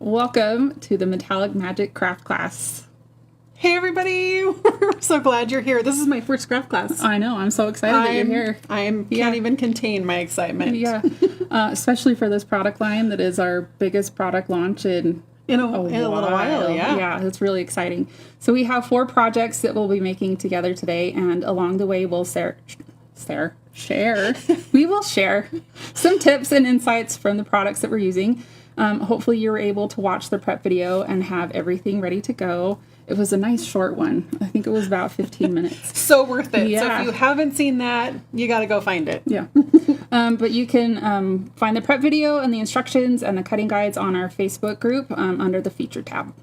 Welcome to the Metallic Magic craft class. Hey everybody, we're so glad you're here. This is my first craft class. I know, I'm so excited that you're here. I can't even contain my excitement. Yeah, especially for this product line that is our biggest product launch in a little while. Yeah, it's really exciting. So we have 4 projects that we'll be making together today, and along the way we'll we will share some tips and insights from the products that we're using. Hopefully you were able to watch the prep video and have everything ready to go. It was a nice short one. I think it was about 15 minutes. So worth it. Yeah. So if you haven't seen that, you got to go find it. Yeah. But you can find the prep video and the instructions and the cutting guides on our Facebook group under the feature tab.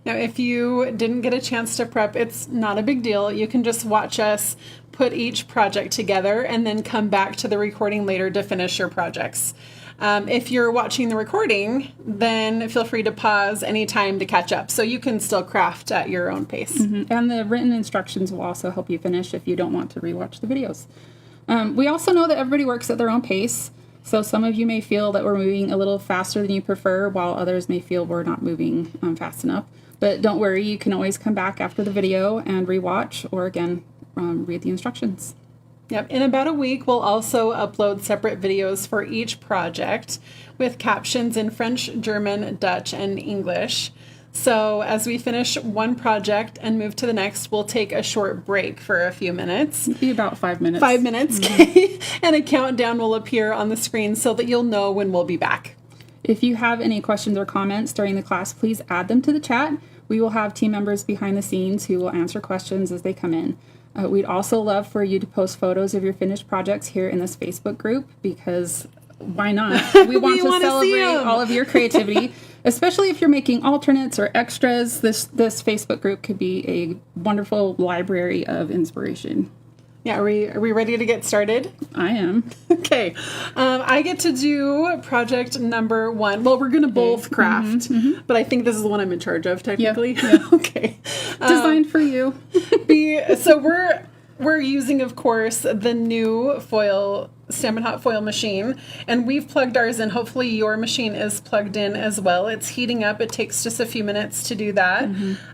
Now, if you didn't get a chance to prep, it's not a big deal. You can just watch us put each project together and then come back to the recording later to finish your projects. If you're watching the recording, then feel free to pause anytime to catch up, so you can still craft at your own pace. Mm-hmm. And the written instructions will also help you finish if you don't want to rewatch the videos. We also know that everybody works at their own pace, so some of you may feel that we're moving a little faster than you prefer, while others may feel we're not moving fast enough. But don't worry, you can always come back after the video and rewatch, or again, read the instructions. Yep. In about a week, we'll also upload separate videos for each project with captions in French, German, Dutch, and English. So as we finish one project and move to the next, we'll take a short break for a few minutes. Be about 5 minutes. 5 minutes, okay. And a countdown will appear on the screen so that you'll know when we'll be back. If you have any questions or comments during the class, please add them to the chat. We will have team members behind the scenes who will answer questions as they come in. We'd also love for you to post photos of your finished projects here in this Facebook group, because why not? We want to celebrate all of your creativity, especially if you're making alternates or extras. This Facebook group could be a wonderful library of inspiration. Yeah, are we ready to get started? I am. Okay. I get to do project number 1. Well, we're going to both craft, but I think this is the one I'm in charge of, technically. Yeah. Okay. Designed for you. So we're using, of course, the new Stampin' Hot foil machine, and we've plugged ours in. Hopefully your machine is plugged in as well. It's heating up. It takes just a few minutes to do that.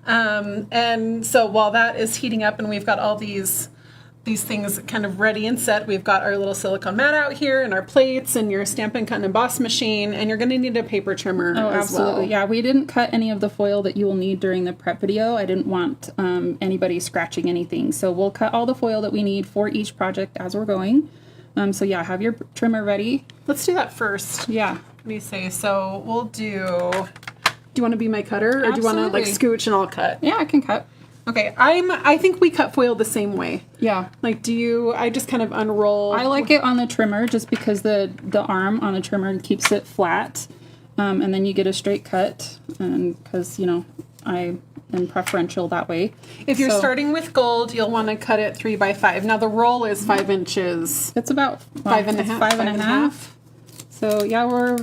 And so while that is heating up and we've got all these things kind of ready and set, we've got our little silicone mat out here and our plates and your Stampin' Cut and Emboss machine, and you're going to need a paper trimmer as absolutely. well. Yeah, we didn't cut any of the foil that you will need during the prep video. I didn't want anybody scratching anything. So we'll cut all the foil that we need for each project as we're going. So yeah, have your trimmer ready. Let's do that first. Yeah. What do you say? So we'll do you want to be my cutter, or do you want to Absolutely. scooch and I'll cut? Yeah, I can cut. Okay, I think we cut foil the same way. Yeah. I just kind of unroll. I like it on the trimmer just because the arm on the trimmer keeps it flat, and then you get a straight cut, and because, I am preferential that way. If you're starting with gold, you'll want to cut it 3 by 5. Now the roll is 5 inches. It's about 5 and a half. 5 and a half. So yeah,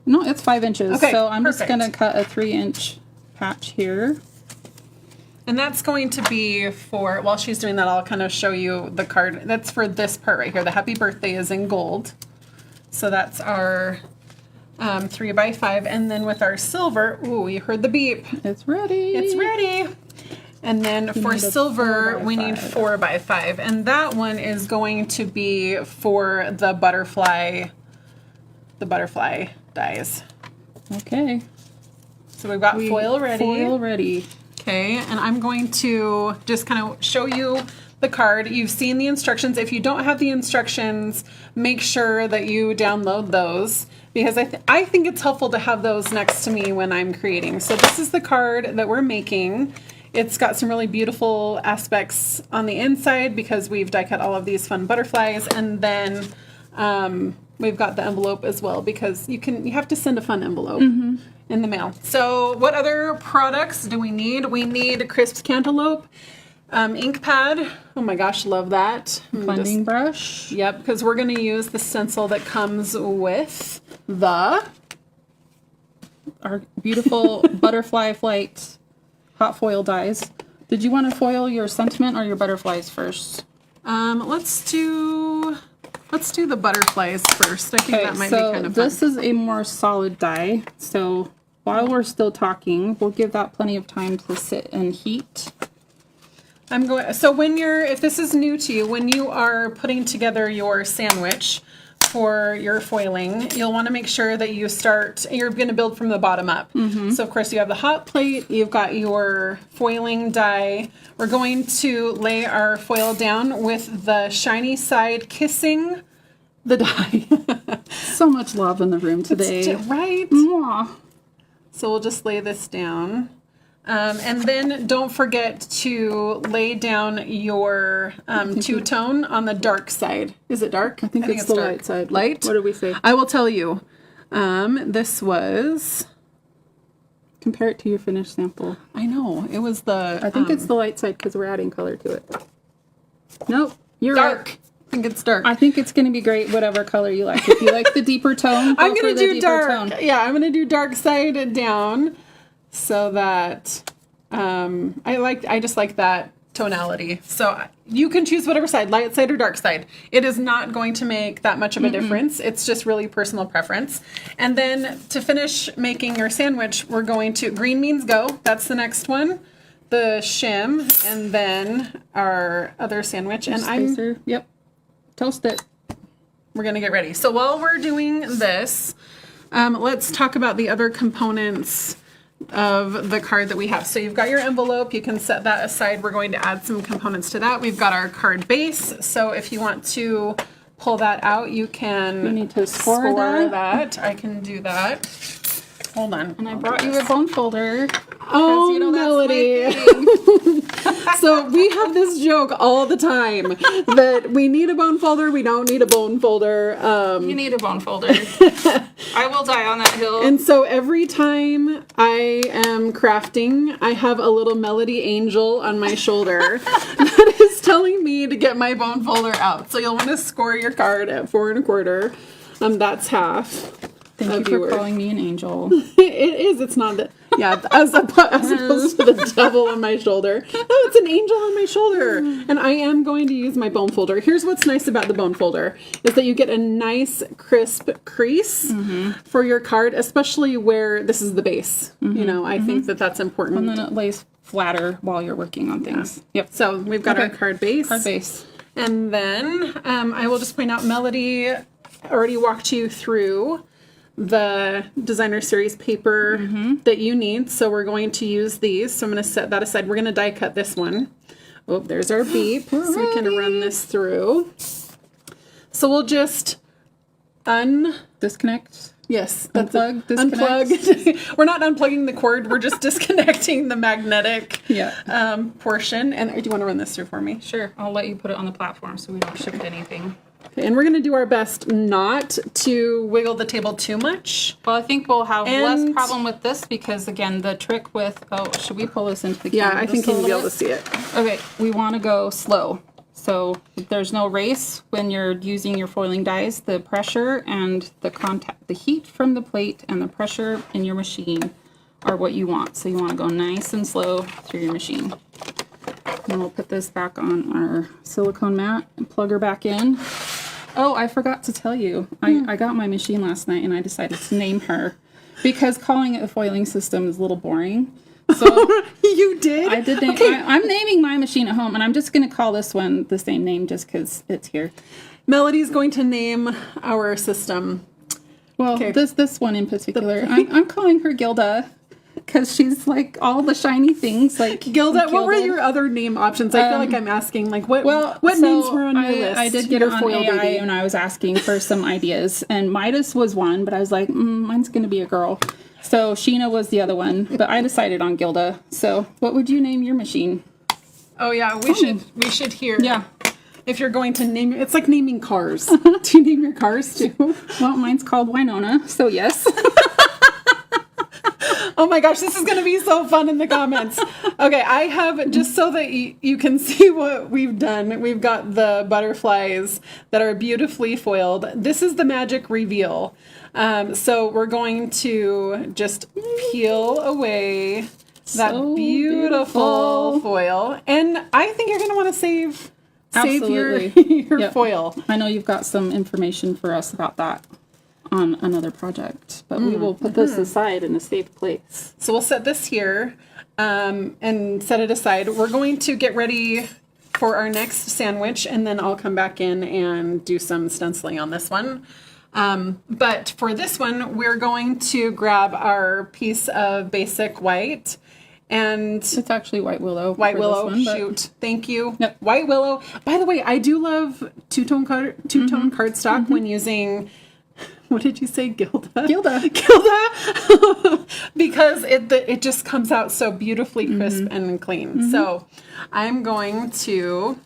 it's 5 inches. Okay, so I'm perfect. just going to cut a 3-inch patch here. And that's going to be while she's doing that, I'll kind of show you the card. That's for this part right here. The happy birthday is in gold. So that's our 3 by 5. And then with our silver, ooh, you heard the beep. It's ready. It's ready. And then for silver, we need 4 by 5. And that one is going to be for the butterfly dies. Okay. So we've got foil ready. Foil ready. Okay, and I'm going to just kind of show you the card. You've seen the instructions. If you don't have the instructions, make sure that you download those, because I think it's helpful to have those next to me when I'm creating. So this is the card that we're making. It's got some really beautiful aspects on the inside because we've die cut all of these fun butterflies, and then we've got the envelope as well, because you have to send a fun envelope in the mail. So what other products do we need? We need Crisp Cantaloupe, ink pad. Oh my gosh, love that. Blending brush. Yep, because we're going to use the stencil that comes with our beautiful butterfly flight hot foil dies. Did you want to foil your sentiment or your butterflies first? Let's do the butterflies first. I think that might be kind of fun. This is a more solid die, so while we're still talking, we'll give that plenty of time to sit and heat. So if this is new to you, when you are putting together your sandwich for your foiling, you'll want to make sure that you're going to build from the bottom up. So of course you have the hot plate, you've got your foiling die. We're going to lay our foil down with the shiny side kissing the die. So much love in the room today. Right? Mwah. So we'll just lay this down. And then don't forget to lay down your two-tone on the dark side. Is it dark? I think it's the dark. light side. Light? What did we say? I will tell you. This was... Compare it to your finished sample. I know. It was the... I think it's the light side because we're adding color to it. Nope. You're dark. right. I think it's dark. I think it's going to be great whatever color you like. If you like the deeper tone, I'm going to do dark. Tone. Yeah, I'm going to do dark side down so that I just like that tonality. So you can choose whatever side, light side or dark side. It is not going to make that much of a difference. It's just really personal preference. And then to finish making your sandwich, we're going to green means go. That's the next one. The shim, and then our other sandwich. And Spacer. Yep. Toast it. we're going to get ready. So while we're doing this, let's talk about the other components of the card that we have. So you've got your envelope. You can set that aside. We're going to add some components to that. We've got our card base. So if you want to pull that out, you can You need to score that. I can do that. Hold on. And I brought you a bone folder. Oh, You know, that's Melody. my thing. So we have this joke all the time that we need a bone folder, we don't need a bone folder. You need a bone folder. I will die on that hill. And so every time I am crafting, I have a little Melody angel on my shoulder that is telling me to get my bone folder out. So you'll want to score your card at 4 1/4. That's half. Thank you for calling me an angel. It is. It's not that. Yeah, as opposed to the devil on my shoulder. No, it's an angel on my shoulder. And I am going to use my bone folder. Here's what's nice about the bone folder is that you get a nice crisp crease for your card, especially where this is the base. You know, I think that that's important. And then it lays flatter while you're working on things. Yep. So we've got our card base. Card base. And then I will just point out Melody already walked you through the designer series paper that you need. So we're going to use these. So I'm going to set that aside. We're going to die cut this one. Oh, there's our beep. So we can run this through. So we'll just Disconnect. Yes. That's Unplug, disconnect. Unplug. We're not unplugging the cord. We're just disconnecting the magnetic portion. And do you want to run this through for me? Sure. I'll let you put it on the platform so we don't shift anything. And we're going to do our best not to wiggle the table too much. Well, I think we'll have less And- problem with this because, again, the trick with... Oh, should we pull this into the Yeah, camera I think just a you'll be little able to bit? see it. Okay, we want to go slow. So there's no race when you're using your foiling dies. The pressure and the contact, the heat from the plate and the pressure in your machine are what you want. So you want to go nice and slow through your machine. And we'll put this back on our silicone mat and plug her back in. Oh, I forgot to tell you. I got my machine last night and I decided to name her because calling it a foiling system is a little boring. So You did? I did name. Okay. I'm naming my machine at home, and I'm just going to call this one the same name just because it's here. Melody's going to name our system. Well, Okay. this one in particular, I'm calling her Gilda because she's like all the shiny things. Like Gilda, what were your other name options? I feel like I'm asking, like, what so names were on your list? I did get Your on foil AI baby. and I was asking for some ideas, and Midas was one, but I was like, mine's going to be a girl. So Sheena was the other one, but I decided on Gilda. So what would you name your machine? Oh yeah, we should hear. Yeah. If you're going to name, it's like naming cars. Do you name your cars too? Well, mine's called Winona, so yes. Oh my gosh, this is going to be so fun in the comments. Okay, I have, just so that you can see what we've done, we've got the butterflies that are beautifully foiled. This is the magic reveal. So we're going to just peel away that So beautiful beautiful. foil. And I think you're going to want to save your Absolutely. your Yep. foil. I know you've got some information for us about that on another project. But we will put this aside in a safe place. So we'll set this here and set it aside. We're going to get ready for our next sandwich, and then I'll come back in and do some stenciling on this one. But for this one, we're going to grab our piece of basic white, and It's actually White Willow. White for this Willow, one, but- shoot. Thank you. Yep. White Willow. By the way, I do love two-tone cardstock when using, what did you say, Gilda? Gilda. Gilda. Because it just comes out so beautifully crisp and clean. So I'm going to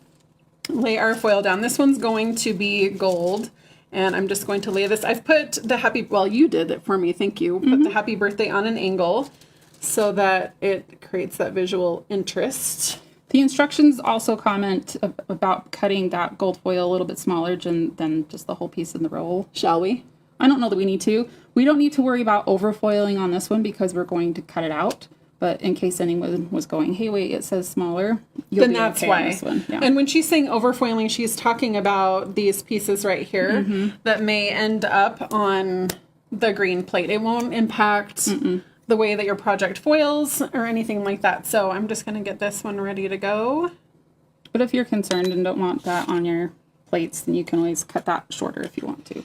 lay our foil down. This one's going to be gold. And I'm just going to lay this. I've put the well, you did it for me. Thank you. Put the happy birthday on an angle so that it creates that visual interest. The instructions also comment about cutting that gold foil a little bit smaller than just the whole piece in the roll. Shall we? I don't know that we need to. We don't need to worry about overfoiling on this one because we're going to cut it out. But in case anyone was going, hey, wait, it says smaller, you'll Then be that's okay on why. this one. Yeah. And when she's saying overfoiling, she's talking about these pieces right here that may end up on the green plate. It won't impact the way that your project foils or anything like that. So I'm just going to get this one ready to go. But if you're concerned and don't want that on your plates, then you can always cut that shorter if you want to.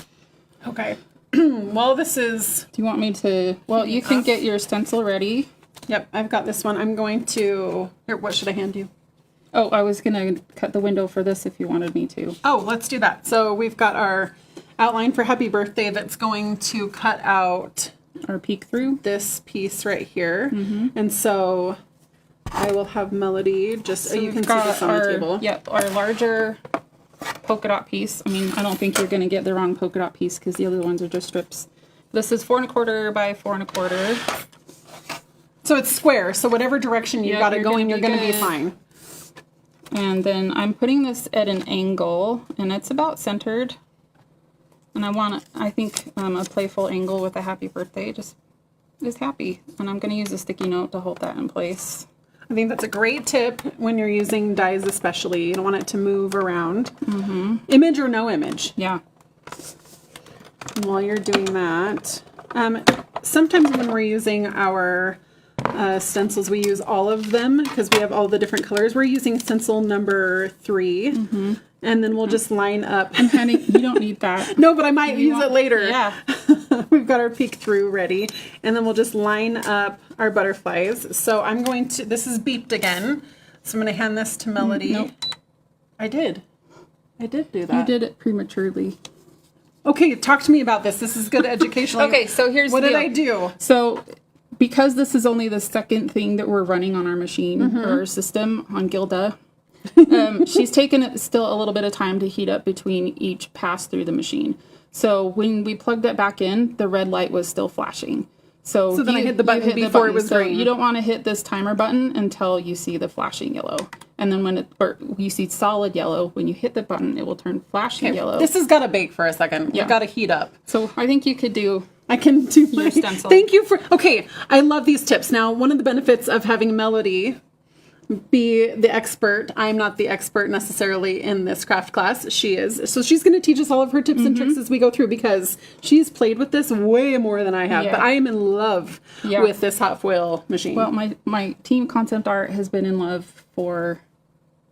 Okay. Well, this is... Do you want me to... Well, you can get your stencil ready. Yep, I've got this one. I'm going to... Here, what should I hand you? Oh, I was going to cut the window for this if you wanted me to. Oh, let's do that. So we've got our outline for Happy Birthday that's going to cut out Or peek through. this piece right here. And so I will have Melody just... you can see this on the table. Yep, our larger polka dot piece. I mean, I don't think you're going to get the wrong polka dot piece because the other ones are just strips. This is 4 1/4 by 4 1/4. So it's square, so whatever direction you've Yeah, got it you're going, gonna you're be going to be good. fine. And then I'm putting this at an angle, and it's about centered. And I think a playful angle with a happy birthday just is happy. And I'm going to use a sticky note to hold that in place. I think that's a great tip when you're using dies especially. You don't want it to move around. Image or no image. Yeah. And while you're doing that, sometimes when we're using our stencils, we use all of them because we have all the different colors. We're using stencil number 3, and then we'll just line up. Honey, you don't need that. No, but I might use it later. Yeah. We've got our peek through ready, and then we'll just line up our butterflies. So I'm going to, this is beeped again, so I'm going to hand this to Melody. Nope. I did do that. You did it prematurely. Okay, talk to me about this. This is good educational. Okay, so here's what the did deal. I do? So because this is only the second thing that we're running on our machine or our system on Gilda, she's taken it still a little bit of time to heat up between each pass through the machine. So when we plugged it back in, the red light was still flashing. So then I hit the button before it was so green. you don't want to hit this timer button until you see the flashing yellow. And then when you see solid yellow, when you hit the button, it will turn flashing yellow. This has got to bake for a second. Yeah. We've got to heat up. So I think you could do... I can do Your stencil. Thank you for... Okay, I love these tips. Now, one of the benefits of having Melody be the expert, I'm not the expert necessarily in this craft class. She is. So she's going to teach us all of her tips and tricks as we go through because she's played with this way more than I have. Yeah. But I am in love Yeah. with this hot foil machine. Well, my team concept art has been in love for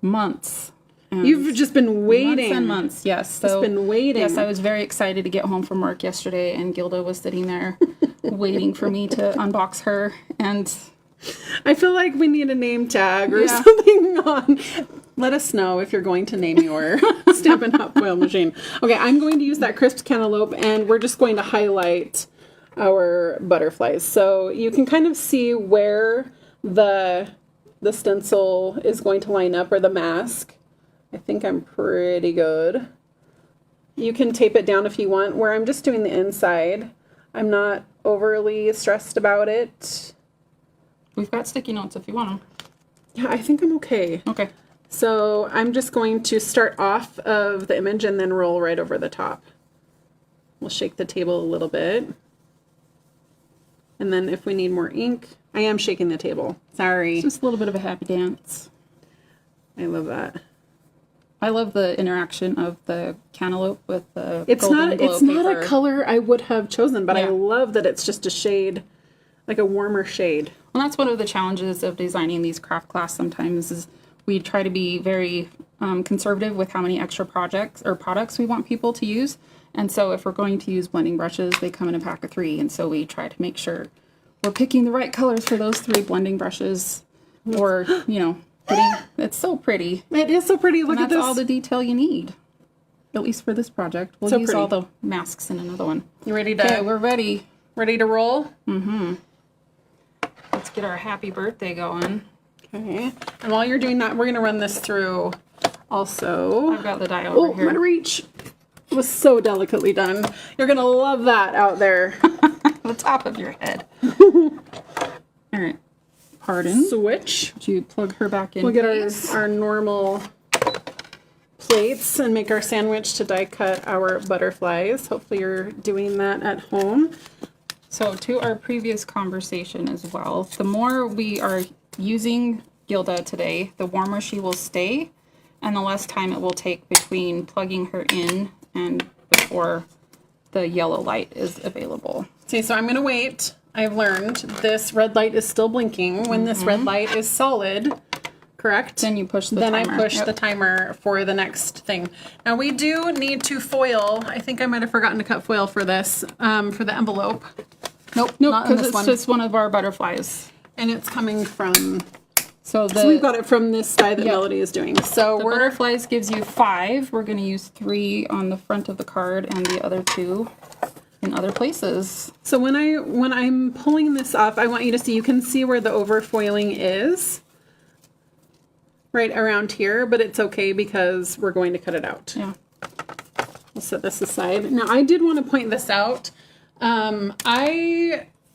months. And You've just been waiting. months and months, yes. So, been waiting. Yes, I was very excited to get home from work yesterday, and Gilda was sitting there waiting for me to unbox her. And I feel like we need a name tag or Yeah. something on. Let us know if you're going to name your Stampin' Hot Foil machine. Okay, I'm going to use that crisp cantaloupe, and we're just going to highlight our butterflies. So you can kind of see where the stencil is going to line up, or the mask. I think I'm pretty good. You can tape it down if you want, where I'm just doing the inside. I'm not overly stressed about it. we've got sticky notes if you want them. Yeah, I think I'm okay. Okay. So I'm just going to start off of the image and then roll right over the top. We'll shake the table a little bit. And then if we need more ink, I am shaking the table. Sorry. Just a little bit of a happy dance. I love that. I love the interaction of the cantaloupe with the It's golden not. glow It's not paper. a color I would have chosen, but I Yeah. love that it's just a shade, like a warmer shade. Well, that's one of the challenges of designing these craft class sometimes is we try to be very conservative with how many extra projects or products we want people to use. And so if we're going to use blending brushes, they come in a pack of 3. And so we try to make sure we're picking the right colors for those 3 blending brushes. Or, you know, it's so pretty. It is so pretty. Look And at that's this. all the detail you need. At least for this project. We'll So use pretty. all the masks in another one. You ready Okay, to we're ready. roll? Let's get our happy birthday going. Okay. And while you're doing that, we're gonna run this through. Also, I've got the die oh, over here. my reach was so delicately done. You're gonna love that out there. The top of your head. All right. Pardon. Switch. Would you plug her back in? We'll get please? our normal plates and make our sandwich to die cut our butterflies. Hopefully you're doing that at home. So to our previous conversation as well, the more we are using Gilda today, the warmer she will stay and the less time it will take between plugging her in and before the yellow light is available. See, so I'm gonna wait. I've learned this red light is still blinking. When this red light is solid, correct? Then you push the Then timer. I push Yep. the timer for the next thing. Now we do need to foil. I think I might have forgotten to cut foil for this, for the envelope. Nope, Nope, not in because this it's one. just one of our butterflies. And it's coming from, So the, so we've got it from this die that Yep. Melody is doing. So the we're, butterflies gives you 5. We're going to use 3 on the front of the card and the other 2 in other places. so when I'm pulling this off, I want you to see, you can see where the overfoiling is. Right around here, but it's okay because we're going to cut it out. Yeah. We'll set this aside. Now I did want to point this out.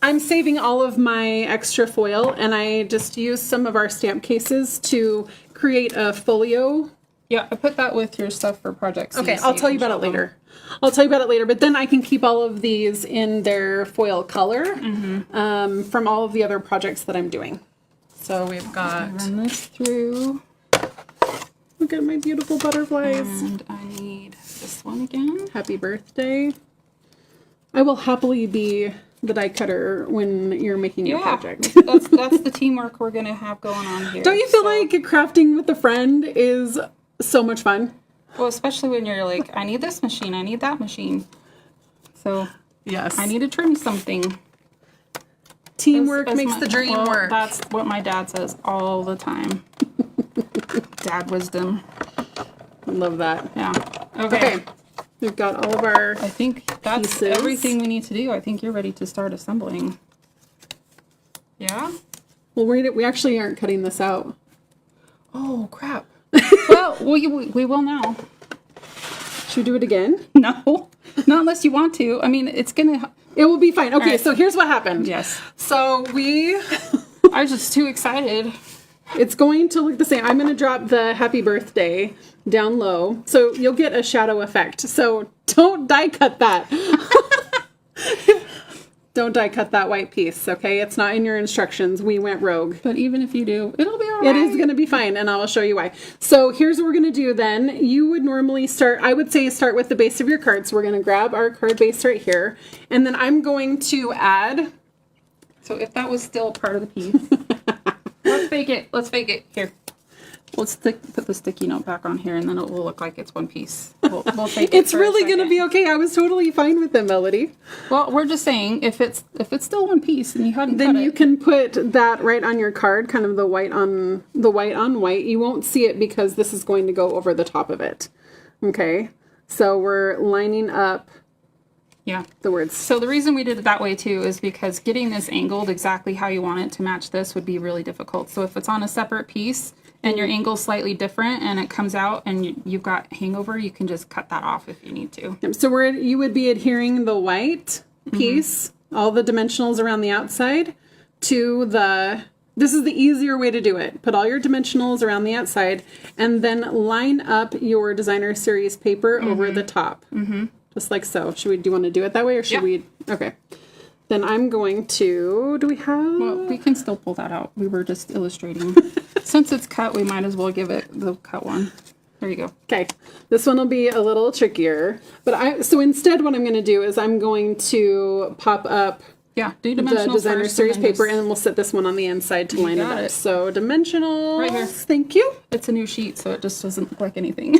I'm saving all of my extra foil and I just used some of our stamp cases to create a folio. Yeah, I put that with your stuff for projects. Okay, I'll tell you about it later. I'll tell you about it later, but then I can keep all of these in their foil color from all of the other projects that I'm doing. So we've got, Run this through, look at my beautiful butterflies. and I need this one again. Happy birthday. I will happily be the die cutter when you're making your project. that's the teamwork we're gonna have going on here. Don't you feel So- like crafting with a friend is so much fun? Well, especially when you're like, I need this machine, I need that machine. So Yes. I need to trim something. Teamwork As makes my- the dream well, work. That's what my dad says all the time. Dad wisdom. I love that. Yeah. Okay. We've got all of our, I think that's Pieces. everything we need to do. I think you're ready to start assembling. Yeah? well, we actually aren't cutting this out. Oh, crap. Well, we will now. Should we do it again? No, not unless you want to. I mean, it's gonna. It will be fine. Okay, right. so here's what happened. Yes, So I was just too excited. it's going to look the same. I'm going to drop the happy birthday down low. So you'll get a shadow effect. So don't die cut that. Don't die cut that white piece, okay? It's not in your instructions. We went rogue. But even if you do, it'll be all right. It is going to be fine, and I will show you why. So here's what we're going to do then. You would normally start, I would say start with the base of your card. So we're going to grab our card base right here, and then I'm going to add. So if that was still part of the piece, let's fake it. Let's fake it. Here. Let's put the sticky note back on here, and then it will look like it's one piece. We'll fake it. It's for a really going to second. be okay. I was totally fine with them, Melody. Well, we're just saying if it's still one piece and you hadn't Then cut you it, can put that right on your card, kind of the white on white. You won't see it because this is going to go over the top of it. Okay, so we're lining up yeah. the words. So the reason we did it that way too is because getting this angled exactly how you want it to match this would be really difficult. So if it's on a separate piece and your angle's slightly different and it comes out and you've got hangover, you can just cut that off if you need to. So you would be adhering the white piece, all the dimensionals around the outside, to this is the easier way to do it. Put all your dimensionals around the outside and then line up your designer series paper over the top. Just like so. Do you want to do it that way or should we? Okay. Then I'm going to, do we have? Well, we can still pull that out. We were just illustrating. Since it's cut, we might as well give it the cut one. There you go. Okay, this one will be a little trickier. But so instead what I'm going to do is I'm going to pop up Yeah, do the dimensional designer first, series and then paper, just- and then we'll set this one on the inside to line it got up. it. So dimensional. Right here. Thank you. It's a new sheet, so it just doesn't look like anything.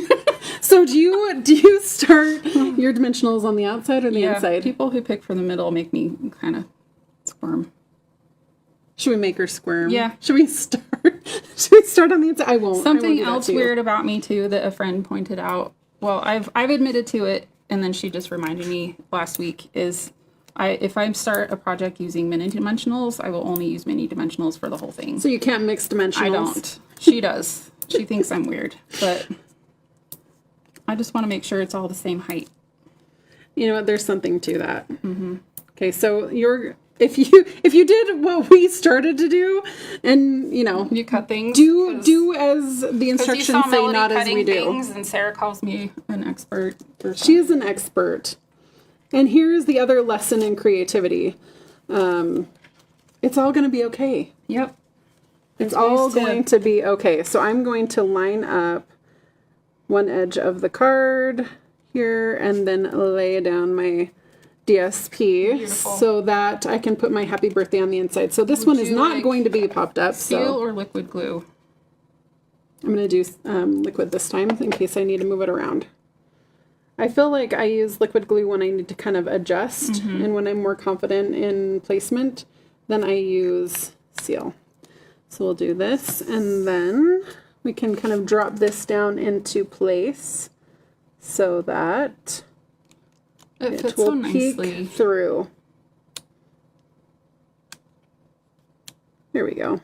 So do you start your dimensionals on the outside or the inside? People who pick from the middle make me kind of squirm. Should we make her squirm? Yeah. Should we start? Should we start on the inside? I won't. Something do that else to you. weird about me too that a friend pointed out. Well, I've admitted to it, and then she just reminded me last week is if I start a project using mini dimensionals, I will only use mini dimensionals for the whole thing. So you can't mix dimensionals. I don't. She does. She thinks I'm weird, but I just want to make sure it's all the same height. You know what? There's something to that. Mm-hmm. Okay, so if you did what we started to do, and You cut things. do as the you instructions saw say, Melody not as cutting we do. things, and Sarah calls me an expert. She is an expert. And here's the other lesson in creativity. It's all going to be okay. Yep. It's all ways to- going to be okay. So I'm going to line up one edge of the card here and then lay down my DSP Beautiful. so that I can put my happy birthday on the inside. So this one is you not like going to be popped up. Seal So or liquid glue? I'm going to do liquid this time in case I need to move it around. I feel like I use liquid glue when I need to kind of adjust, Mm-hmm. and when I'm more confident in placement, then I use seal. So we'll do this, and then we can kind of drop this down into place so that It it fits so will nicely. peek through. There we go.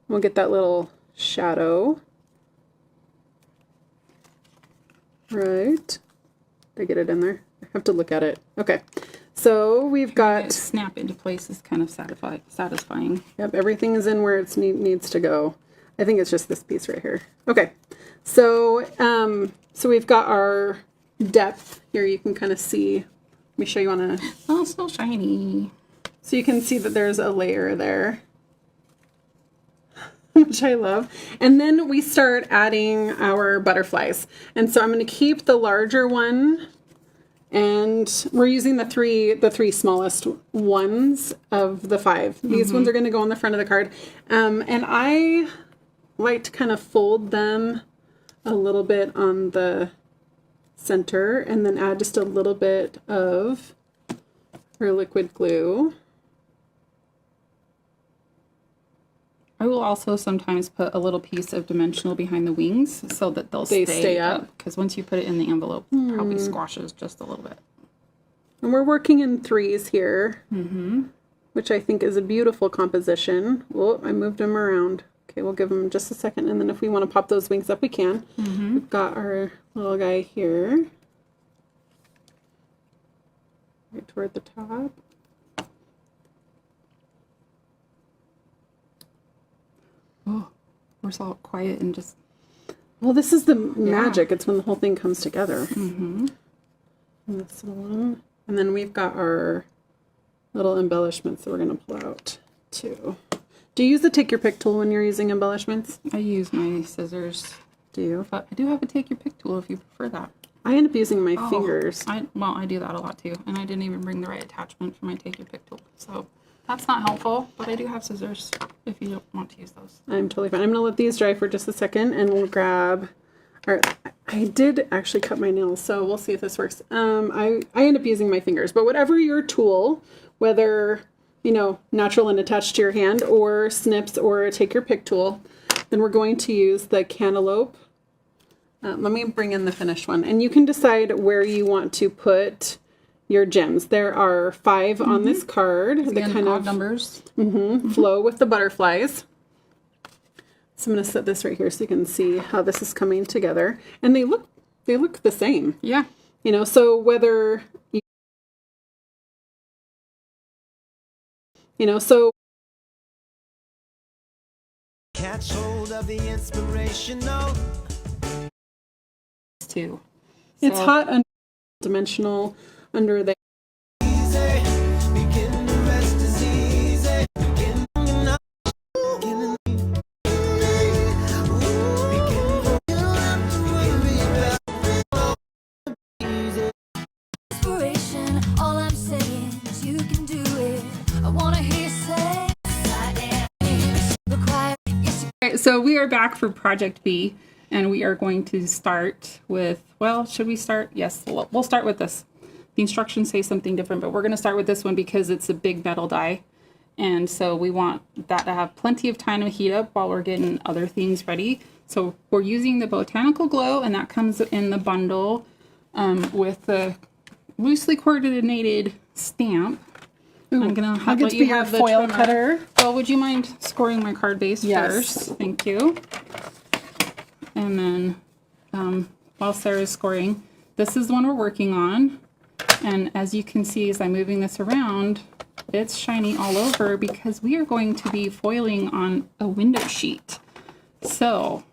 We'll get that little shadow. Right. Did I get it in there? I have to look at it. Okay. So we've It got, snap into place is kind of satisfying. yep, everything is in where it needs to go. I think it's just this piece right here. Okay. So, so we've got our depth here. You can kind of see, let me show you on a, Oh, it's so shiny. so you can see that there's a layer there, which I love. And then we start adding our butterflies. And so I'm going to keep the larger one, and we're using the three smallest ones of the 5. These ones are going to go on the front of the card. And I like to kind of fold them a little bit on the center and then add just a little bit of our liquid glue. I will also sometimes put a little piece of dimensional behind the wings so that They stay up. Because once you put it in the envelope, it probably squashes just a little bit. And we're working in 3s here, which I think is a beautiful composition. Oh, I moved them around. Okay, we'll give them just a second, and then if we want to pop those wings up, we can. We've got our little guy here, right toward the top. Oh, we're so all quiet and just... Well, this is the magic. It's when the whole thing comes together. And this one. And then we've got our little embellishments that we're going to pull out, too. Do you use the Take Your Pick tool when you're using embellishments? I use my scissors. Do you? But I do have a Take Your Pick tool if you prefer that. I end up using my fingers. I do that a lot too. And I didn't even bring the right attachment for my Take Your Pick tool. So that's not helpful, but I do have scissors if you don't want to use those. I'm totally fine. I'm going to let these dry for just a second, and we'll grab our... I did actually cut my nails, so we'll see if this works. I end up using my fingers, but whatever your tool, whether, you know, natural and attached to your hand, or snips, or Take Your Pick tool, then we're going to use the cantaloupe. Let me bring in the finished one, and you can decide where you want to put your gems. There are 5 on this card that Again, kind odd of numbers. flow with the butterflies. So I'm going to set this right here so you can see how this is coming together, and they look the same. Yeah. You know, so whether you know, so Catch hold of the inspirational. Too. it's So- hot under dimensional under the Easy, begin the rest is easy. Begin now. Begin So we are back for Project B, and we are going to start with, well, should we start? Yes, we'll start with this. The instructions say something different, but we're going to start with this one because it's a big metal die. And so we want that to have plenty of time to heat up while we're getting other things ready. So we're using the Botanical Glow, and that comes in the bundle with the loosely coordinated stamp. I'm gonna I'll get to be your foil cutter. Well, would you mind scoring my card base first? Thank you. And then while Sarah's scoring, this is the one we're working on. And as you can see, as I'm moving this around, it's shiny all over because we are going to be foiling on a window sheet. So,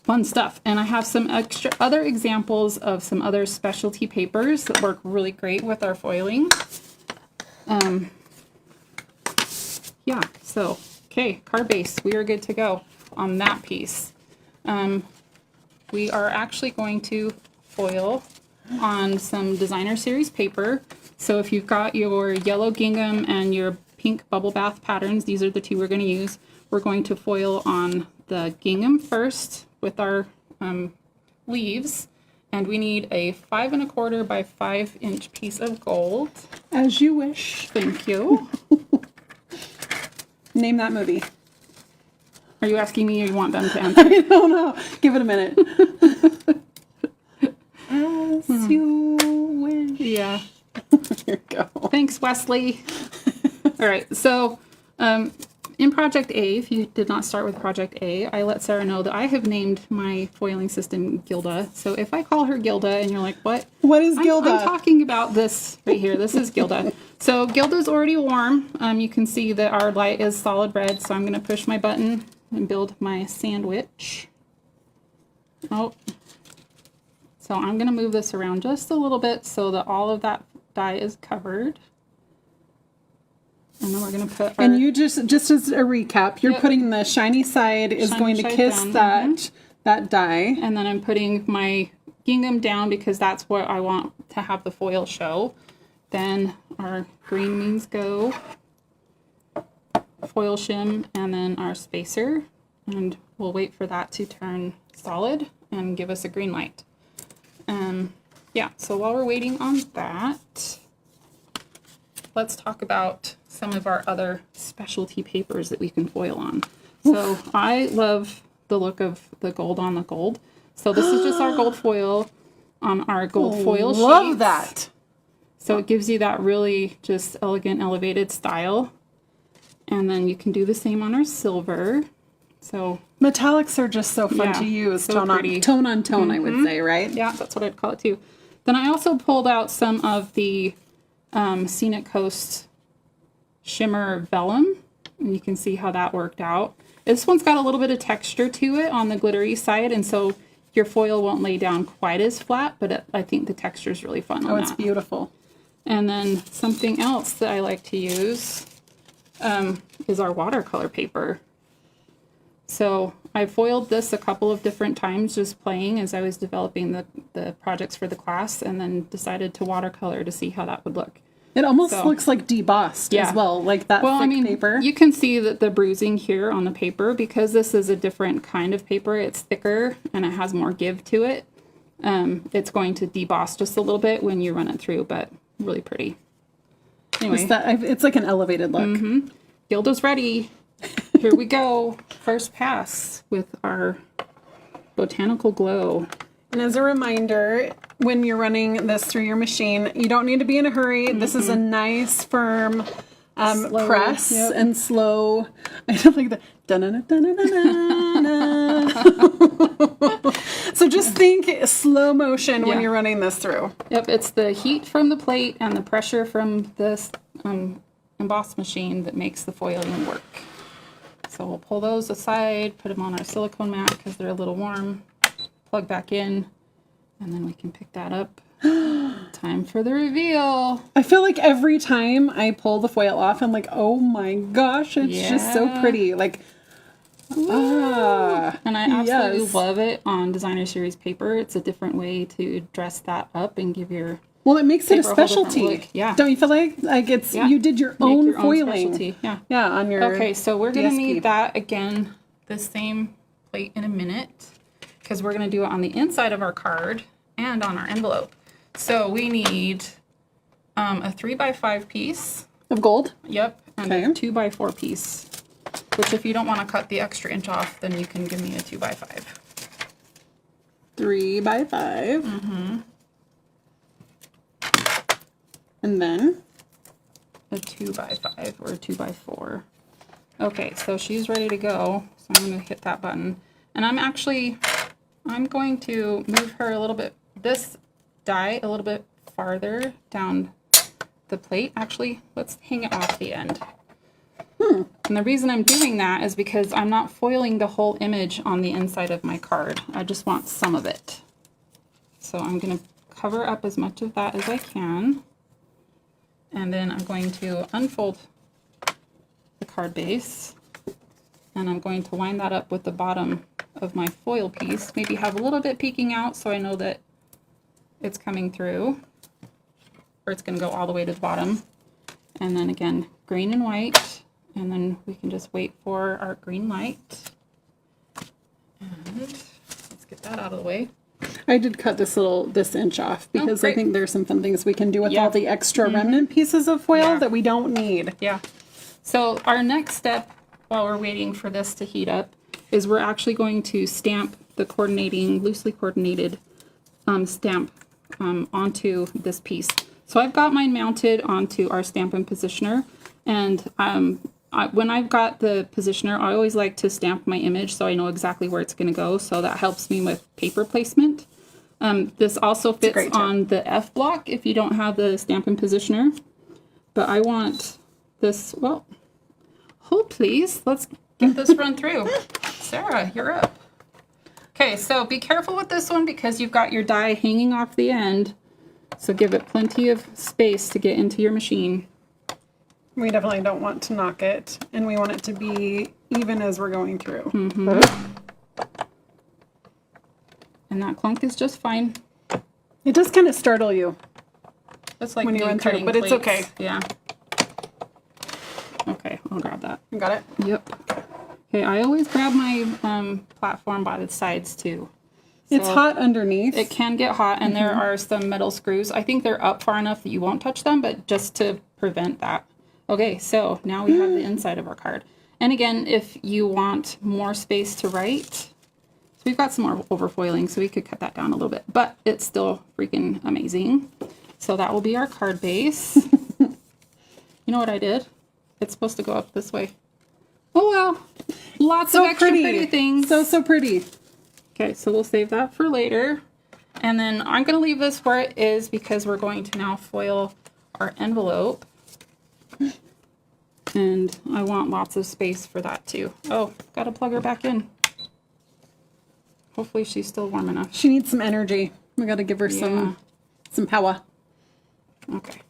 fun stuff. And I have some extra other examples of some other specialty papers that work really great with our foiling. Yeah, so, okay, card base, we are good to go on that piece. We are actually going to foil on some designer series paper. So if you've got your yellow gingham and your pink bubble bath patterns, these are the two we're going to use. We're going to foil on the gingham first with our leaves. And we need a 5 1/4 by 5 inch piece of gold. As you wish. Thank you. Name that movie. Are you asking me or you want them to answer? I don't know. Give it a minute. As you wish. Yeah. Here you go. Thanks, Wesley. All right. So in Project A, if you did not start with Project A, I let Sarah know that I have named my foiling system Gilda. So if I call her Gilda and you're like, what? What is Gilda? I'm talking about this right here. This is Gilda. So Gilda's already warm. You can see that our light is solid red. So I'm going to push my button and build my sandwich. Oh. So I'm going to move this around just a little bit so that all of that dye is covered. And then we're going to put our... And you just as a recap, you're Yep. putting the shiny side is Shiny going to side kiss down. that dye. And then I'm putting my gingham down because that's what I want to have the foil show. Then our green means go, foil shim, and then our spacer. And we'll wait for that to turn solid and give us a green light. Yeah, so while we're waiting on that, let's talk about some of our other specialty papers that we can foil on. So I love the look of the gold on the gold. So this is just our gold foil on our gold foil sheets. Love that. So it gives you that really just elegant, elevated style. And then you can do the same on our silver. So Metallics are just so fun Yeah, to use. so pretty. Tone on tone, I would say, right? yeah, that's what I'd call it too. Then I also pulled out some of the Scenic Coast Shimmer Vellum. And you can see how that worked out. This one's got a little bit of texture to it on the glittery side, and so your foil won't lay down quite as flat, but I think the texture is really fun on It's that. beautiful. And then something else that I like to use is our watercolor paper. So I foiled this a couple of different times just playing as I was developing the projects for the class, and then decided to watercolor to see how that would look. It almost So- looks like debossed Yeah. as well, like that Well, thick I mean, paper. you can see that the bruising here on the paper, because this is a different kind of paper, it's thicker and it has more give to it. It's going to deboss just a little bit when you run it through, but really pretty. Anyway, It's like an elevated look. Gilda's ready. Here we go. First pass with our Botanical Glow. And as a reminder, when you're running this through your machine, you don't need to be in a hurry. This is a nice, firm Slow, press yep. and slow. I don't like the da-na-na-na-na-na-na. So just think slow motion when Yeah. you're running this through. Yep, it's the heat from the plate and the pressure from this emboss machine that makes the foiling work. So we'll pull those aside, put them on our silicone mat because they're a little warm, plug back in, and then we can pick that up. Time for the reveal. I feel like every time I pull the foil off, I'm like, oh my gosh, it's just so Yeah. pretty. Like, And I absolutely yes. love it on designer series paper. It's a different way to dress that up and give your Well, it makes it a Paper a whole different specialty. look, yeah. Don't you feel like it's Yeah. you did your make own your own foiling? specialty. Yeah. Yeah, on your Okay, so we're gonna DSP. need that again this same plate in a minute because we're going to do it on the inside of our card and on our envelope. So we need a 3x5 piece. Of gold? Yep. And Okay. a 2x4 piece. Which if you don't want to cut the extra inch off, then you can give me a 2x5. 3x5. Mm-hmm. And then? A 2x5 or a 2x4. Okay, so she's ready to go. So I'm going to hit that button. And I'm going to move her a little bit, this die a little bit farther down the plate. Actually, let's hang it off the end. And the reason I'm doing that is because I'm not foiling the whole image on the inside of my card. I just want some of it. So I'm going to cover up as much of that as I can. And then I'm going to unfold the card base. And I'm going to line that up with the bottom of my foil piece. Maybe have a little bit peeking out so I know that it's coming through. Or it's going to go all the way to the bottom. And then again, green and white. And then we can just wait for our green light. And let's get that out of the way. I did cut this inch off because I great. think there's some fun things we can do with Yeah. all the extra remnant pieces of foil Yeah. that we don't need. Yeah. So our next step while we're waiting for this to heat up is we're actually going to stamp the loosely coordinated stamp onto this piece. So I've got mine mounted onto our Stampin' Positioner, and when I've got the positioner, I always like to stamp my image so I know exactly where it's going to go. So that helps me with paper placement. This also fits great tip. on the F block if you don't have the Stampin' Positioner. But I want this, well, hold please. Let's get this run through. Sarah, you're up. Okay, so be careful with this one because you've got your die hanging off the end. So give it plenty of space to get into your machine. We definitely don't want to knock it, and we want it to be even as we're going through. And that clunk is just fine. It does kind of startle you. It's like When you me run through, cutting but it's plates. okay. Yeah. Okay, I'll grab that. You got it? Yep. Okay, I always grab my platform by the sides too. It's So hot underneath. It can get hot, and there are some metal screws. I think they're up far enough that you won't touch them, but just to prevent that. Okay, so now we have the inside of our card. And again, if you want more space to write, so we've got some more overfoiling, so we could cut that down a little bit, but it's still freaking amazing. So that will be our card base. You know what I did? It's supposed to go up this way. Oh wow, lots of extra pretty things. So pretty. Okay, so we'll save that for later. And then I'm going to leave this where it is because we're going to now foil our envelope. And I want lots of space for that too. Oh, got to plug her back in. Hopefully she's still warm enough. She needs some energy. We got to give her some power. Okay.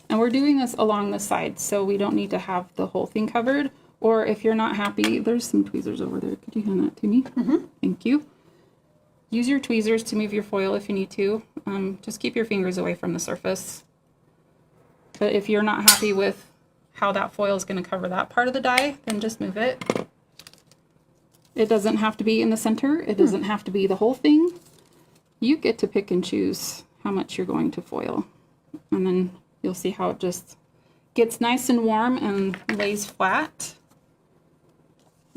And we're doing this along the sides, so we don't need to have the whole thing covered. Or if you're not happy, there's some tweezers over there. Could you hand that to me? Thank you. Use your tweezers to move your foil if you need to. Just keep your fingers away from the surface. But if you're not happy with how that foil is going to cover that part of the die, then just move it. It doesn't have to be in the center. It doesn't have to be the whole thing. You get to pick and choose how much you're going to foil. And then you'll see how it just gets nice and warm and lays flat.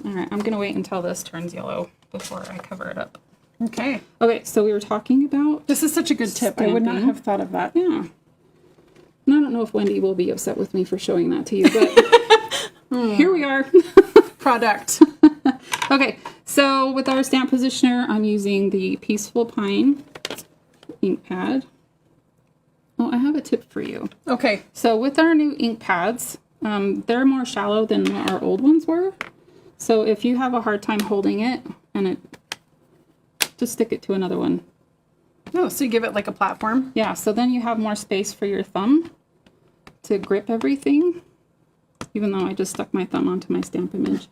All right, I'm going to wait until this turns yellow before I cover it up. Okay. Okay, so we were talking about... This is such a good tip. I would not Stamping. have thought of that. Yeah. And I don't know if Wendy will be upset with me for showing that to you, but here we are. Product. Okay, so with our stamp positioner, I'm using the Peaceful Pine ink pad. Oh, I have a tip for you. Okay. So with our new ink pads, they're more shallow than what our old ones were. So if you have a hard time holding it, just stick it to another one. Oh, so you give it like a platform? Yeah, so then you have more space for your thumb to grip everything. Even though I just stuck my thumb onto my stamp image.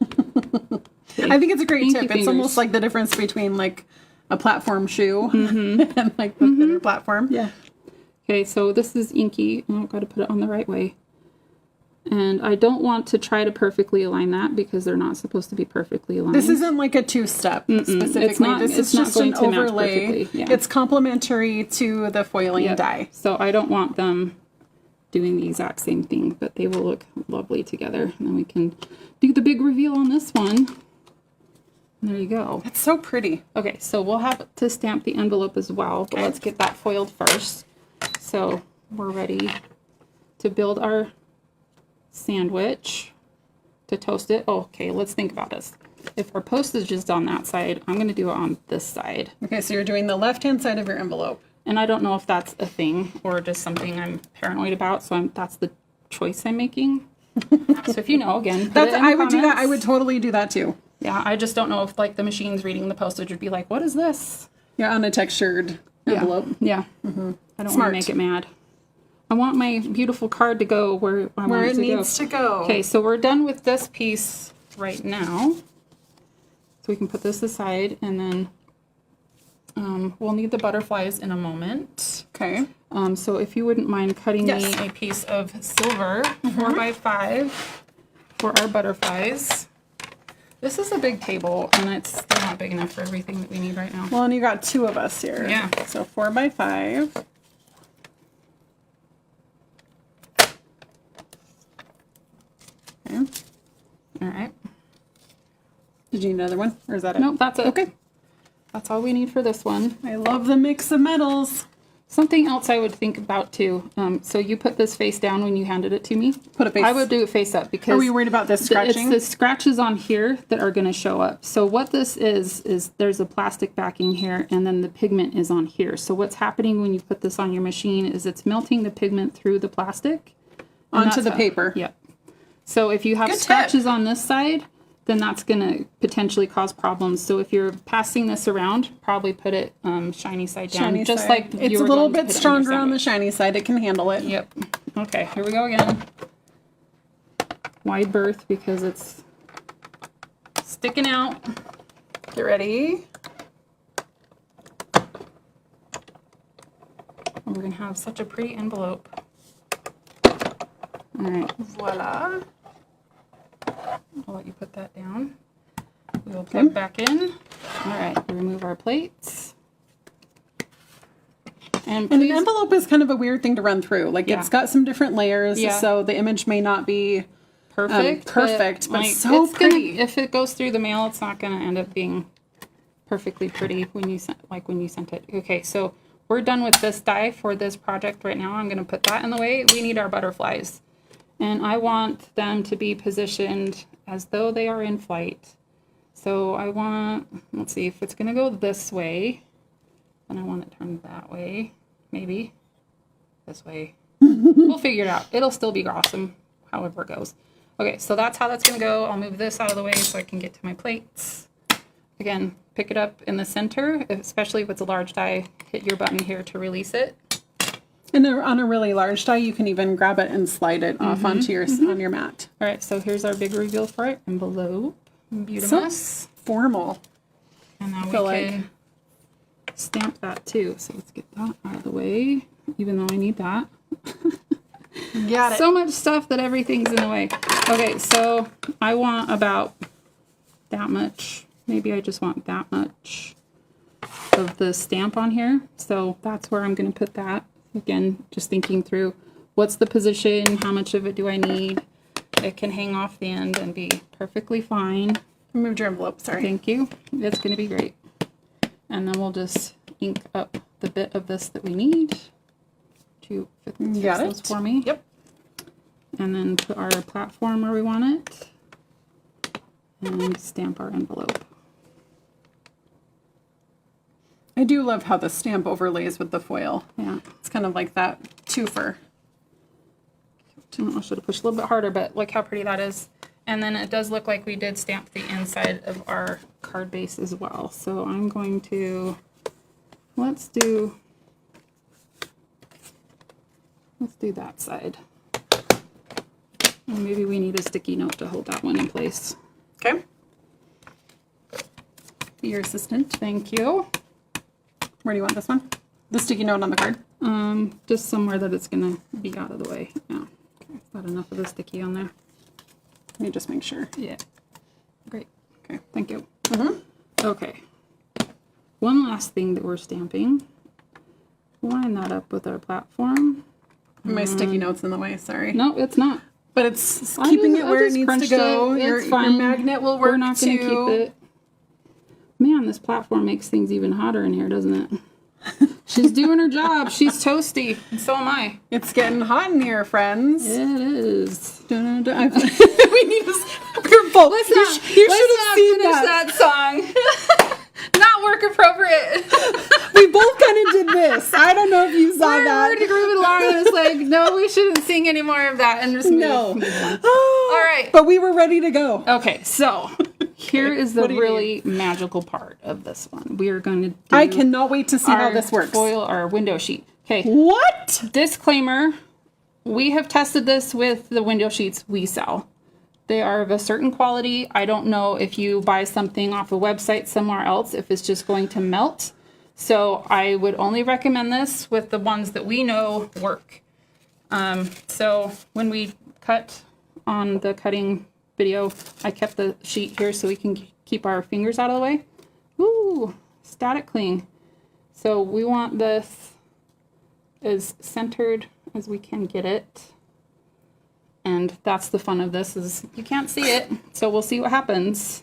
I think it's a great Inky tip. It's fingers. almost like the difference between like a platform shoe and like the thinner platform. Yeah. Okay, so this is inky. Oh, I've got to put it on the right way. And I don't want to try to perfectly align that because they're not supposed to be perfectly aligned. This isn't like a two-step specifically. It's not- this it's is not just going an to match overlay. perfectly, yeah. It's complementary to the foiling Yep. die. So I don't want them doing the exact same thing, but they will look lovely together. And then we can do the big reveal on this one. There you go. It's so pretty. Okay, so we'll have to stamp the envelope as well, but let's get that foiled first. So we're ready to build our sandwich, to toast it. Oh, okay, let's think about this. If our postage is on that side, I'm going to do it on this side. Okay, so you're doing the left-hand side of your envelope. And I don't know if that's a thing or just something I'm paranoid about, so that's the choice I'm making. So if you know, again, put That's it in I would do that. I comments. would totally do that too. Yeah, I just don't know if like the machine's reading the postage would be like, what is this? Yeah, on a textured envelope. Yeah. I don't want Smart. to make it mad. I want my beautiful card to go where I Where want it to needs to go. Okay, so we're done with this piece right now. So we can put this aside, and then we'll need the butterflies in a moment. Okay. So if you wouldn't mind cutting Yes. me a piece of silver, 4x5, for our butterflies. This is a big table, and it's still not big enough for everything that we need right now. Well, and you got two of us here. Yeah. So 4x5. Okay. All right. Did you need another one, or is that it? Nope, that's it. Okay. That's all we need for this one. I love the mix of metals. Something else I would think about too. So you put this face down when you handed it to me. Put it face. I would do it face up because Are we worried about this scratching? it's the scratches on here that are going to show up. So what this is there's a plastic backing here, and then the pigment is on here. So what's happening when you put this on your machine is it's melting the pigment through the plastic and Onto that's the how- paper. Yep. So if you have Good tip. scratches on this side, then that's going to potentially cause problems. So if you're passing this around, probably put it shiny side down, Shiny just side. like It's you a were little going to bit put it on your stronger on the sandwich. shiny side. It can handle it. Yep. Okay, here we go again. Wide berth because it's sticking out. Get ready. And we're going to have such a pretty envelope. All right, Voila. I'll let you put that down. We will plug back in. All right, remove our plates. And And an please, envelope is kind of a weird thing to run through. Like Yeah. it's got some different layers, Yeah. so the image may not be perfect, but so it's gonna- pretty. if it goes through the mail, it's not going to end up being perfectly pretty when you sent it. Okay, so we're done with this die for this project right now. I'm going to put that in the way. We need our butterflies, and I want them to be positioned as though they are in flight. So I want, let's see, if it's going to go this way, then I want it turned that way, maybe this way. We'll figure it out. It'll still be awesome, however it goes. Okay, so that's how that's going to go. I'll move this out of the way so I can get to my plates. Again, pick it up in the center, especially if it's a large die. Hit your button here to release it. And on a really large die, you can even grab it and slide it off onto your on your mat. All right, so here's our big reveal for it. Envelope. Beautimous. Formal. And now we feel can stamp that too. So let's get that out of the way, even though I need that. Got it. So much stuff that everything's in the way. Okay, so I want about that much. Maybe I just want that much of the stamp on here. So that's where I'm going to put that. Again, just thinking through what's the position, how much of it do I need. It can hang off the end and be perfectly fine. Moved your envelope. Sorry. Thank you. It's going to be great. And then we'll just ink up the bit of this that we need to fix Got those it. for me. Yep. And then put our platform where we want it. And stamp our envelope. I do love how the stamp overlays with the foil. Yeah. It's kind of like that twofer. I should have pushed a little bit harder, but look how pretty that is. And then it does look like we did stamp the inside of our card base as well. So I'm going to, let's do that side. And maybe we need a sticky note to hold that one in place. Okay. Be your assistant. Thank you. Where do you want this one? The sticky note on the card. Just somewhere that it's gonna be out of the way. Yeah. Okay, Got enough of the sticky on there. Let me just make sure. Yeah. Great. Okay. Thank you. Okay. One last thing that we're stamping. Line that up with our platform. My sticky note's in the way, sorry. No, it's not. But it's keeping it where it needs to go. Your magnet will work We're not going to too. keep it. Man, this platform makes things even hotter in here, doesn't it? She's doing her job. She's toasty. And so am I. It's getting hot in here, friends. It is. Dun, dun, dun. We need to. We're both. Let's You not, should let's have not seen finish that. that song. Not work appropriate. We both kind of did this. I don't know if you saw We're that. already grooving along and it's like, no, we shouldn't sing any more of that and just move. No. move on. All right. But we were ready to go. Okay, so here is the What do you really magical part of this one. We are going to do I cannot wait to see how our this works. foil, our window sheet. Okay, What? disclaimer, we have tested this with the window sheets we sell. They are of a certain quality. I don't know if you buy something off a website somewhere else, if it's just going to melt. So I would only recommend this with the ones that we know work. So when we cut on the cutting video, I kept the sheet here so we can keep our fingers out of the way. Ooh, static cling. So we want this as centered as we can get it. And that's the fun of this, is you can't see it, so we'll see what happens.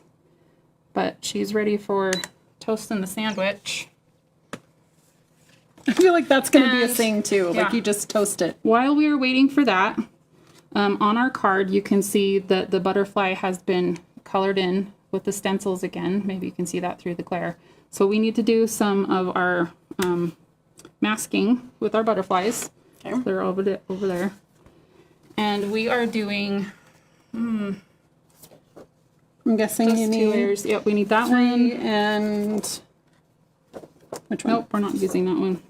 But she's ready for toasting the sandwich. I feel like that's going to be a And- thing too. yeah. Like you just toast it. While we are waiting for that, on our card you can see that the butterfly has been colored in with the stencils again. Maybe you can see that through the glare. So we need to do some of our masking with our butterflies. Okay. They're over there. And we are doing I'm guessing just you 2 need layers. Yep, we need that 3 one. and which one? Nope, we're not using that one.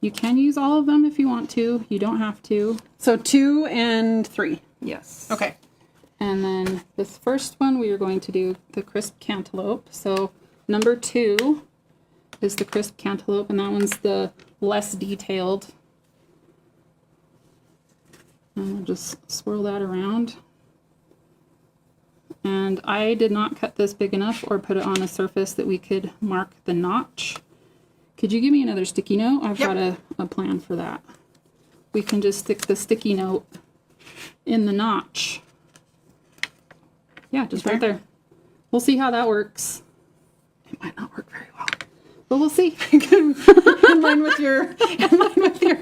You can use all of them if you want to. You don't have to. So 2 and 3. Yes. Okay. And then this first one, we are going to do the crisp cantaloupe. So number 2 is the crisp cantaloupe, and that one's the less detailed. And we'll just swirl that around. And I did not cut this big enough or put it on a surface that we could mark the notch. Could you give me another sticky note? I've Yep. got a plan for that. We can just stick the sticky note in the notch. Yeah, just right there. We'll see how that works. It might not work very well, but we'll see. in line with your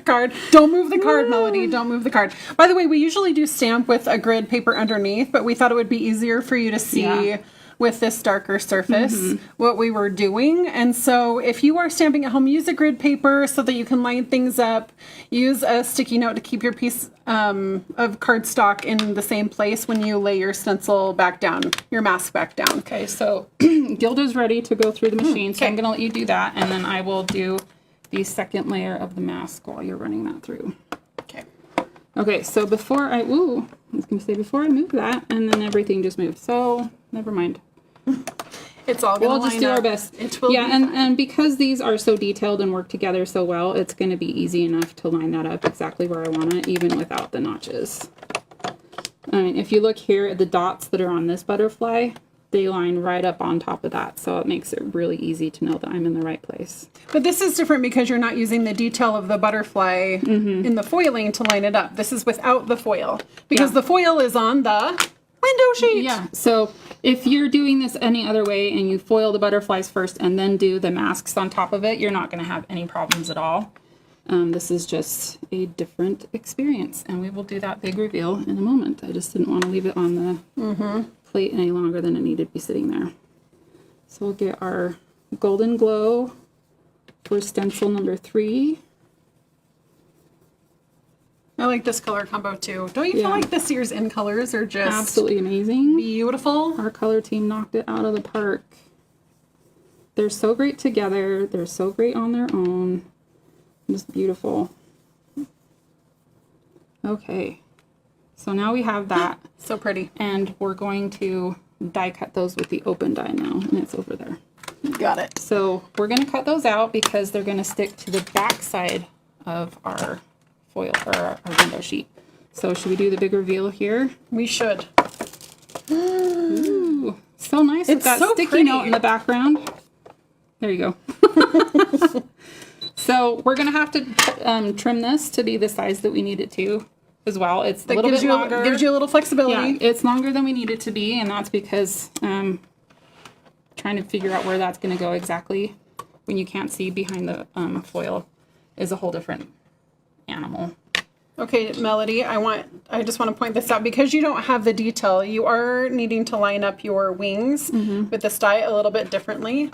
card. Don't move the card, Melody. Don't move the card. By the way, we usually do stamp with a grid paper underneath, but we thought it would be easier for you to see Yeah. with this darker surface what we were doing. And so if you are stamping at home, use a grid paper so that you can line things up. Use a sticky note to keep your piece of cardstock in the same place when you lay your stencil back down, your mask back down. Okay, so Gilda's ready to go through the machine, so I'm okay. going to let you do that, and then I will do the second layer of the mask while you're running that through. Okay. Okay, so before I was going to say before I move that, and then everything just moved. So never mind. It's all going to We'll just do our best. It will Yeah, be and because these are so detailed and work together so well, it's going to be easy enough to line that up exactly where I want it, even without the notches. I mean, if you look here at the dots that are on this butterfly, they line right up on top of that, so it makes it really easy to know that I'm in the right place. But this is different because you're not using the detail of the butterfly in the foiling to line it up. This is without the foil because Yeah. the foil is on the window sheet. Yeah, so if you're doing this any other way and you foil the butterflies first and then do the masks on top of it, you're not going to have any problems at all. This is just a different experience, and we will do that big reveal in a moment. I just didn't want to leave it on the plate any longer than it needed to be sitting there. So we'll get our Golden Glow for stencil number 3. I like this color combo too. Don't you feel Yeah. like this year's in colors are just Absolutely amazing. beautiful? Our color team knocked it out of the park. They're so great together. They're so great on their own. Just beautiful. Okay. So now we have that, So pretty. and we're going to die cut those with the open die now, and it's over there. Got it. So we're going to cut those out because they're going to stick to the back side of our foil or our window sheet. So should we do the big reveal here? We should. Ooh, so nice with It's that so sticky pretty. note in the background. There you go. So we're gonna have to trim this to be the size that we need it to as well. It's a That little gives bit you longer. gives you a little flexibility. Yeah, it's longer than we need it to be, and that's because trying to figure out where that's going to go exactly when you can't see behind the foil is a whole different animal. Okay, Melody, I just want to point this out because you don't have the detail. You are needing to line up your wings with this die a little bit differently.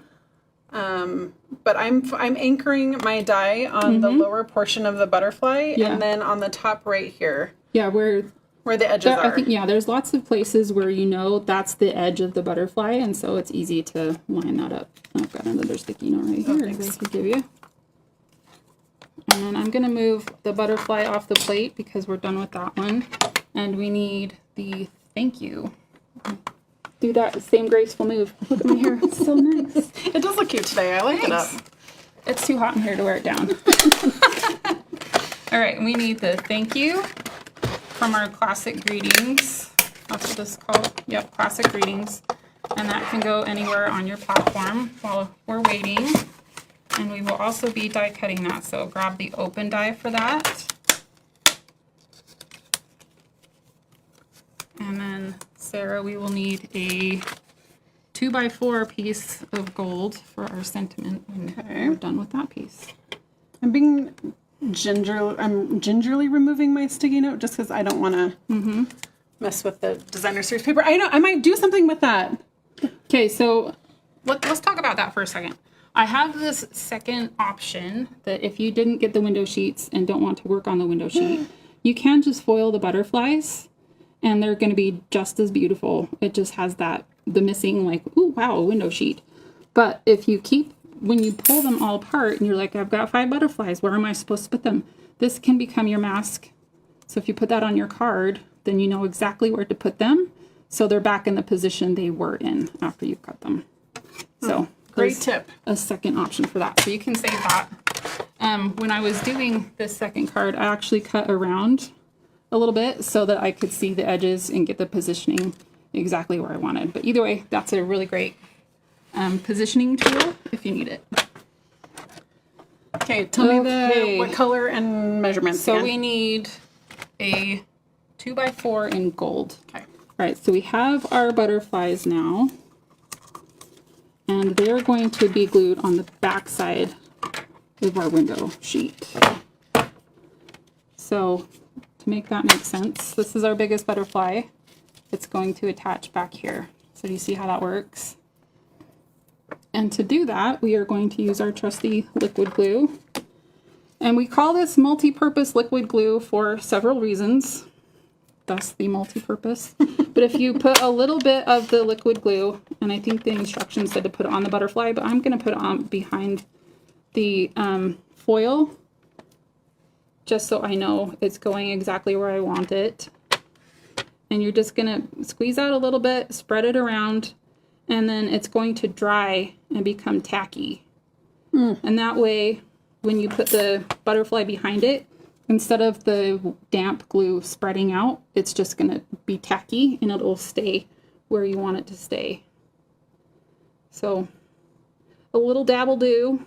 But I'm anchoring my die on the lower portion of the butterfly Yeah. and then on the top right here Yeah, where the edges I are. think there's lots of places where you know that's the edge of the butterfly, and so it's easy to line that up. I've got another sticky note right here that I thanks. could give you. And then I'm going to move the butterfly off the plate because we're done with that one. And we need the thank you. Do that same graceful move. Look at my hair. It's so nice. It does look cute today. I like it up. Thanks. It's too hot in here to wear it down. All right, we need the thank you from our classic greetings. That's what this is called. Yep, classic greetings. And that can go anywhere on your platform while we're waiting. And we will also be die cutting that. So grab the open die for that. And then Sarah, we will need a 2x4 piece of gold for our sentiment when we're done with that piece. I'm gingerly removing my sticky note just because I don't want to mess with the designer series paper. I might do something with that. Okay, so let's talk about that for a second. I have this second option that if you didn't get the window sheets and don't want to work on the window sheet, you can just foil the butterflies and they're going to be just as beautiful. It just has the missing like, ooh, wow, a window sheet. But if you when you pull them all apart and you're like, I've got 5 butterflies, where am I supposed to put them? This can become your mask. So if you put that on your card, then you know exactly where to put them. So they're back in the position they were in after you cut them. So Great there's tip. a second option for that. So you can save that. When I was doing this second card, I actually cut around a little bit so that I could see the edges and get the positioning exactly where I wanted. But either way, that's a really great positioning tool if you need it. Okay, tell me Okay. what color and measurements. So again. we need a 2x4 in gold. Okay. All right, so we have our butterflies now, and they're going to be glued on the back side of our window sheet. So to make that make sense, this is our biggest butterfly. It's going to attach back here. So do you see how that works? And to do that, we are going to use our trusty liquid glue. And we call this multi-purpose liquid glue for several reasons. Thus the multi-purpose. But if you put a little bit of the liquid glue, and I think the instructions said to put it on the butterfly, but I'm going to put it on behind the foil, just so I know it's going exactly where I want it. And you're just going to squeeze out a little bit, spread it around, and then it's going to dry and become tacky. And that way, when you put the butterfly behind it, instead of the damp glue spreading out, it's just going to be tacky and it'll stay where you want it to stay. So a little dab will do.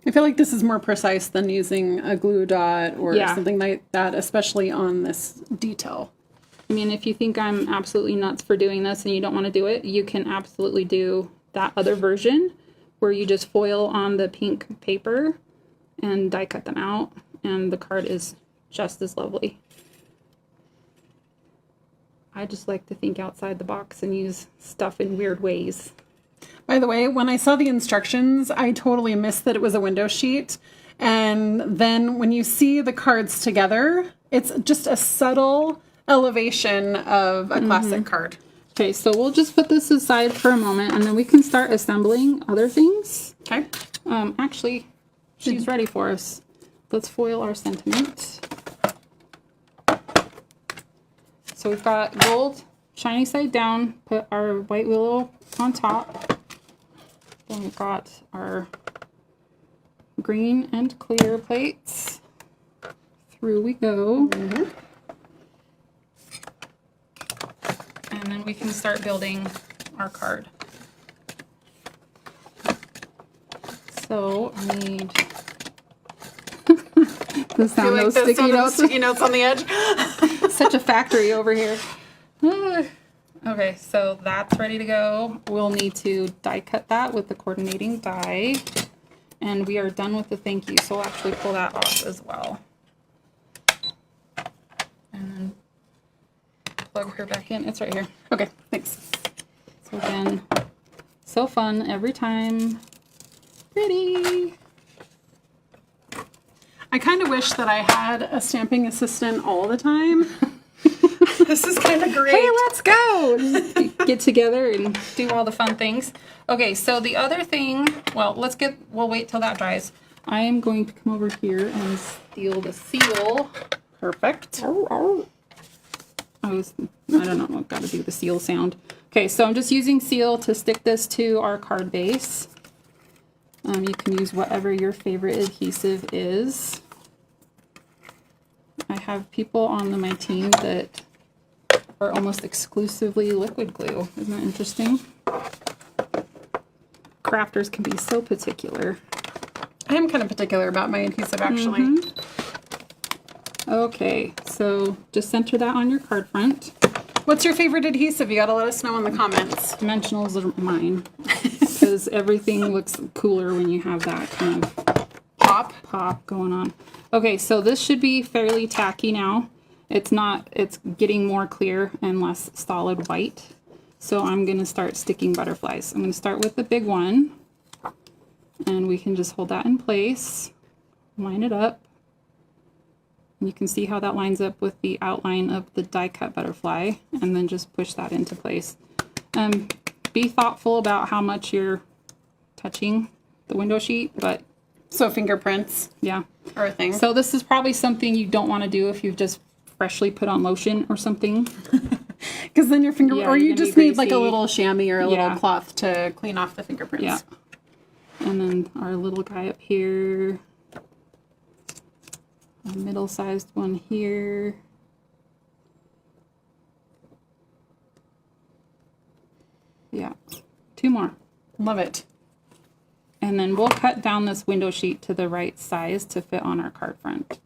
I feel like this is more precise than using a glue dot or Yeah. something like that, especially on this detail. I mean, if you think I'm absolutely nuts for doing this and you don't want to do it, you can absolutely do that other version where you just foil on the pink paper and die cut them out, and the card is just as lovely. I just like to think outside the box and use stuff in weird ways. By the way, when I saw the instructions, I totally missed that it was a window sheet. And then when you see the cards together, it's just a subtle elevation of a classic card. Okay, so we'll just put this aside for a moment and then we can start assembling other things. Okay. Actually, she's ready for us. Let's foil our sentiment. So we've got gold, shiny side down, put our white willow on top. Then we've got our green and clear plates. Through we go. and then we can start building our card. So I need the sound of the sticky sound of the notes. sticky notes on the edge. Such a factory over here. Okay, so that's ready to go. We'll need to die cut that with the coordinating die. And we are done with the thank you, so we'll actually pull that off as well. And then plug her back in. It's right here. Okay, thanks. So again, so fun every time. Pretty. I kind of wish that I had a stamping assistant all the time. This is kind of great. Hey, let's go! Just get together and do all the fun things. Okay, so the other thing, well, we'll wait till that dries. I am going to come over here and steal the seal. Perfect. I don't know, I've got to do the seal sound. Okay, so I'm just using seal to stick this to our card base. You can use whatever your favorite adhesive is. I have people on my team that are almost exclusively liquid glue. Isn't that interesting? Crafters can be so particular. I am kind of particular about my adhesive, actually. Okay, so just center that on your card front. What's your favorite adhesive? You gotta let us know in the comments. Dimensionals are mine because everything looks cooler when you have that kind of pop going on. Okay, so this should be fairly tacky now. It's getting more clear and less solid white. So I'm gonna start sticking butterflies. I'm gonna start with the big one, and we can just hold that in place, line it up. And you can see how that lines up with the outline of the die cut butterfly, and then just push that into place. Be thoughtful about how much you're touching the window sheet, but So fingerprints yeah. are a thing. So this is probably something you don't want to do if you've just freshly put on lotion or something. Because then your finger, Yeah, or you're you gonna just be need like a greasy. little chamois or a Yeah. little cloth to clean off the fingerprints. Yeah. And then our little guy up here. A middle-sized one here. Yeah. 2 more. Love it. And then we'll cut down this window sheet to the right size to fit on our card front,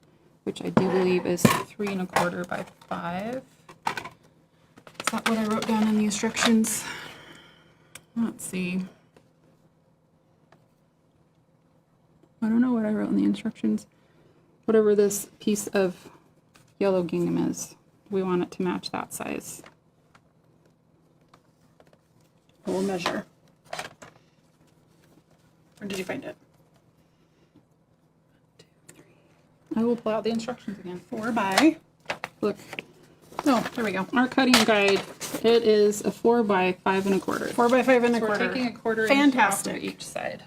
which I do believe is 3 1/4 by 5. Is that what I wrote down in the instructions? Let's see. I don't know what I wrote in the instructions. Whatever this piece of yellow gingham is, we want it to match that size. We'll measure. Or did you find it? I will pull out the instructions again. 4 by. Look, Oh, there we go. our cutting guide, it is a 4 by 5 1/4. 4 by 5 So we're 1/4. taking a quarter Fantastic. inch off of each side.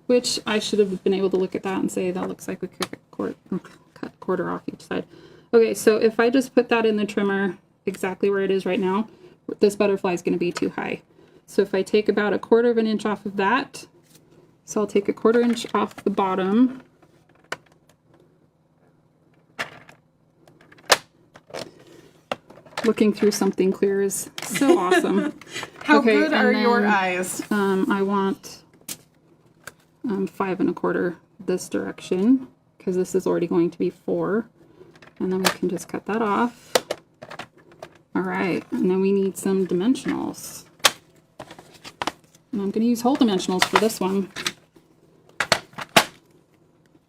Which I should have been able to look at that and say that looks like we could cut quarter off each side. Okay, so if I just put that in the trimmer exactly where it is right now, this butterfly is going to be too high. So if I take about a 1/4 inch off of that, so I'll take a 1/4 inch off the bottom. Looking through something clear is so awesome. How Okay, good are and your then, eyes? I want 5 1/4 this direction because this is already going to be 4, and then we can just cut that off. All right, and then we need some dimensionals, and I'm going to use whole dimensionals for this one.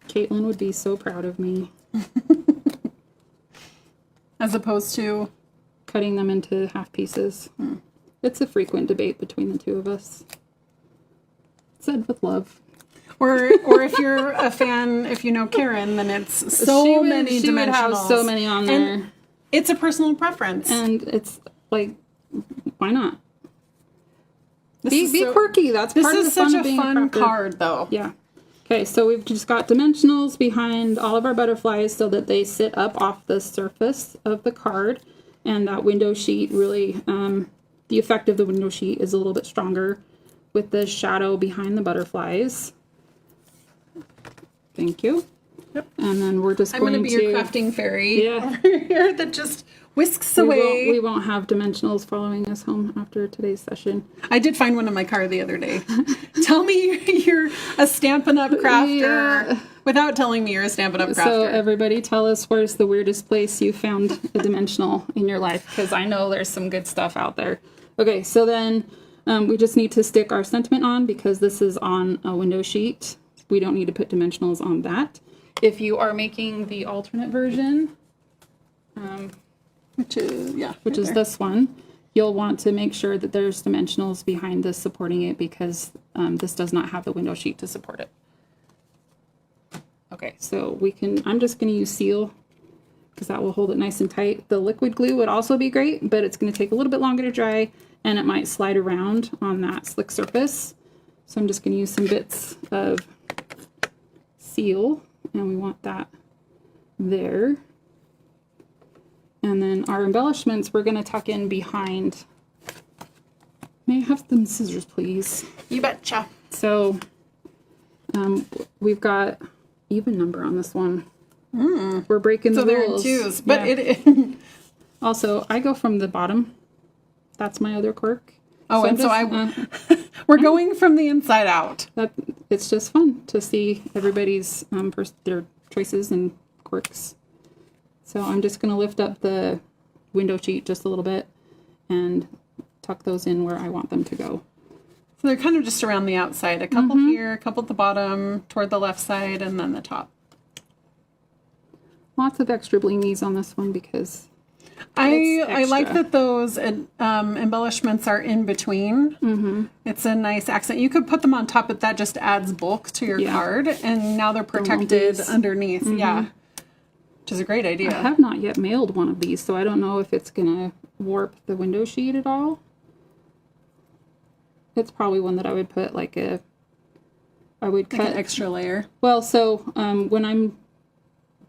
Caitlin would be so proud of me. As opposed to Cutting them into half pieces. It's a frequent debate between the two of us. Said with love. or if you're a fan, if you know Karen, then it's so She would- many she would have dimensionals. so many on there. And it's a personal preference. And it's like, why not? This Be is be so- quirky. That's This part of the is fun such of a being fun crafter. card, though. Yeah. Okay, so we've just got dimensionals behind all of our butterflies so that they sit up off the surface of the card. And that window sheet really, the effect of the window sheet is a little bit stronger with the shadow behind the butterflies. Thank you. Yep. And then we're just I'm going going to be your crafting fairy Yeah. over here that just whisks We away. won't have dimensionals following us home after today's session. I did find one in my car the other day. Tell me you're a Stampin' Up! Crafter Yeah. without telling me you're a Stampin' Up! Crafter. So everybody tell us where's the weirdest place you found a dimensional in your life, because I know there's some good stuff out there. Okay, so then we just need to stick our sentiment on because this is on a window sheet. We don't need to put dimensionals on that. If you are making the alternate version, which is which is this one, you'll want to make sure that there's dimensionals behind this supporting it because this does not have the window sheet to support it. Okay, so I'm just going to use seal because that will hold it nice and tight. The liquid glue would also be great, but it's going to take a little bit longer to dry and it might slide around on that slick surface. So I'm just going to use some bits of seal, and we want that there. And then our embellishments we're going to tuck in behind. May I have some scissors, please? You betcha. So we've got even number on this one. We're breaking the So they're in rules. twos, but Yeah. Also, I go from the bottom. That's my other quirk. Oh, and so just, we're going from the inside out. it's just fun to see everybody's their choices and quirks. So I'm just going to lift up the window sheet just a little bit and tuck those in where I want them to go. So they're kind of just around the outside. A couple here, a couple at the bottom, toward the left side, and then the top. Lots of extra blingies on this one because I like extra. that those embellishments are in between. It's a nice accent. You could put them on top, but that just adds bulk to your Yeah. card. And now they're protected these. underneath. Yeah. Which is a great idea. I have not yet mailed one of these, so I don't know if it's going to warp the window sheet at all. It's probably one that I would put I would Like cut. an extra layer. Well, so when I'm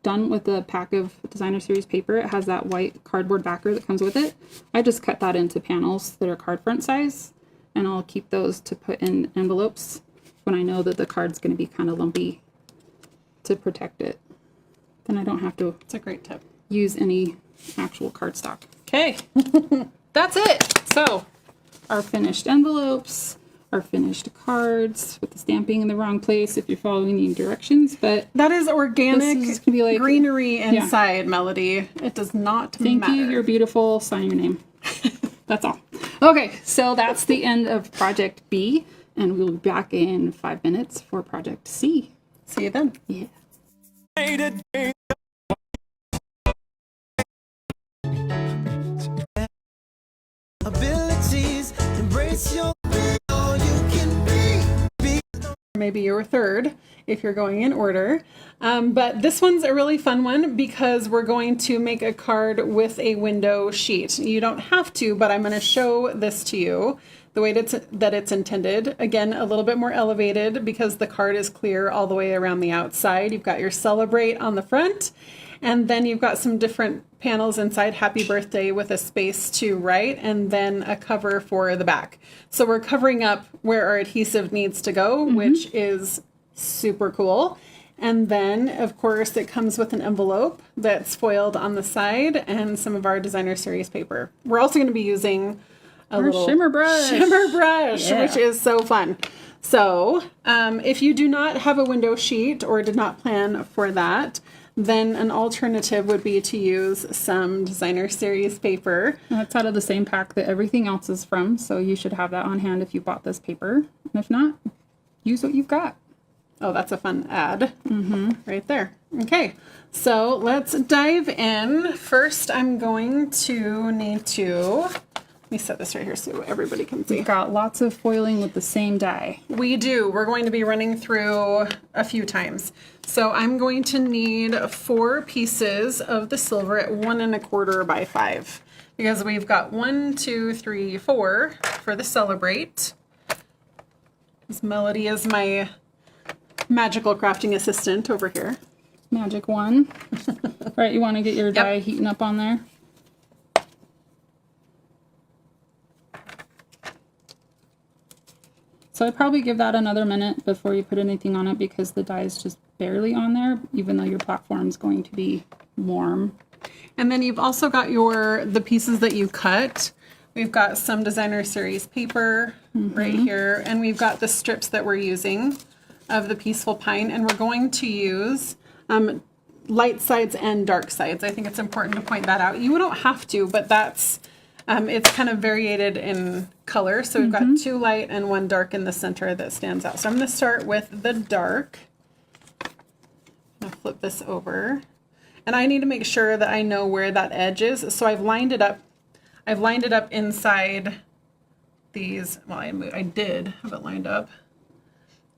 done with the pack of Designer Series paper, it has that white cardboard backer that comes with it. I just cut that into panels that are card front size, and I'll keep those to put in envelopes when I know that the card's going to be kind of lumpy to protect it. Then I don't have to It's a great tip. use any actual cardstock. Okay. That's it. So our finished envelopes, our finished cards with the stamping in the wrong place if you're following the directions, but That is organic This is gonna be like- greenery inside, Melody. It does not thank matter. you, you're beautiful, sign your name. That's all. Okay, so that's the end of Project B, and we'll be back in 5 minutes for Project C. See you then. Yeah. Abilities, embrace your all you can be. Maybe your third if you're going in order. But this one's a really fun one because we're going to make a card with a window sheet. You don't have to, but I'm going to show this to you the way that it's intended. Again, a little bit more elevated because the card is clear all the way around the outside. You've got your Celebrate on the front, and then you've got some different panels inside, Happy Birthday with a space to write, and then a cover for the back. So we're covering up where our adhesive needs to go, which is super cool. And then, of course, it comes with an envelope that's foiled on the side and some of our Designer Series paper. We're also going to be using a little shimmer brush. Yeah. which is so fun. So if you do not have a window sheet or did not plan for that, then an alternative would be to use some Designer Series paper. That's out of the same pack that everything else is from, so you should have that on hand if you bought this paper. And if not, use what you've got. Oh, that's a fun ad right there. Okay, so let's dive in. First, I'm going to need to, let me set this right here so everybody can see. We've got lots of foiling with the same die. We do. We're going to be running through a few times. So I'm going to need 4 pieces of the silver at 1 1/4 by 5 because we've got 1, 2, 3, 4 for the Celebrate. This Melody is my magical crafting assistant over here. Magic one. Right, you want to get your die heating up on there? So I'd probably give that another minute before you put anything on it because the die is just barely on there, even though your platform is going to be warm. And then you've also got the pieces that you cut. We've got some designer series paper right here, and we've got the strips that we're using of the Peaceful Pine, and we're going to use light sides and dark sides. I think it's important to point that out. You don't have to, but that's it's kind of variated in color. So we've got 2 light and 1 dark in the center that stands out. So I'm going to start with the dark. I'm going to flip this over. And I need to make sure that I know where that edge is. So I've lined it up. I've lined it up inside these. Well, I did have it lined up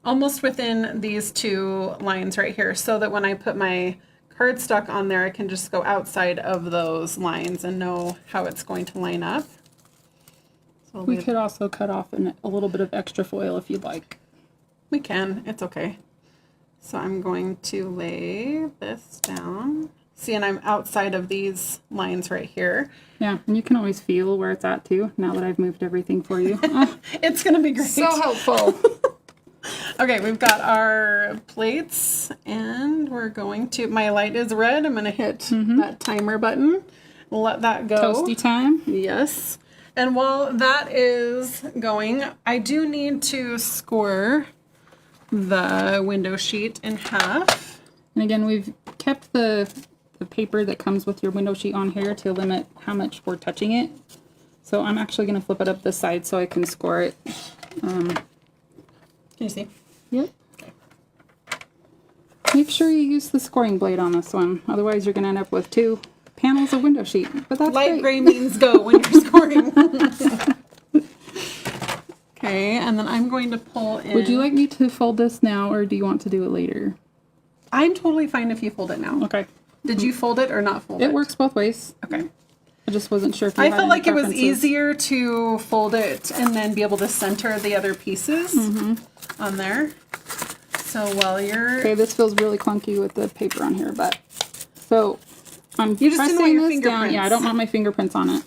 almost within these 2 lines right here, so that when I put my cardstock on there, I can just go outside of those lines and know how it's going to line up. So We could also cut off a little bit of extra foil if you'd like. We can. It's okay. So I'm going to lay this down. See, and I'm outside of these lines right here. Yeah, and you can always feel where it's at too, now that I've moved everything for you. It's going to be great. So helpful. Okay, we've got our plates, and we're going to, my light is red. I'm going to hit that timer button. We'll let that go. Toasty time. Yes. And while that is going, I do need to score the window sheet in half. And again, we've kept the paper that comes with your window sheet on here to limit how much we're touching it. So I'm actually going to flip it up this side so I can score it. Can you see? Yep. Make sure you use the scoring blade on this one. Otherwise, you're going to end up with 2 panels of window sheet. But that's Light great. gray means go when you're scoring. Okay, and then I'm going to pull in. Would you like me to fold this now, or do you want to do it later? I'm totally fine if you fold it now. Okay. Did you fold it or not fold it? It works both ways. Okay. I just wasn't sure if you I had felt any like it was preferences. easier to fold it and then be able to center the other pieces on there. So while you're... Okay, this feels really clunky with the paper on here, but... So, I'm You just didn't want pressing your this down. fingerprints. Yeah, I don't want my fingerprints on it.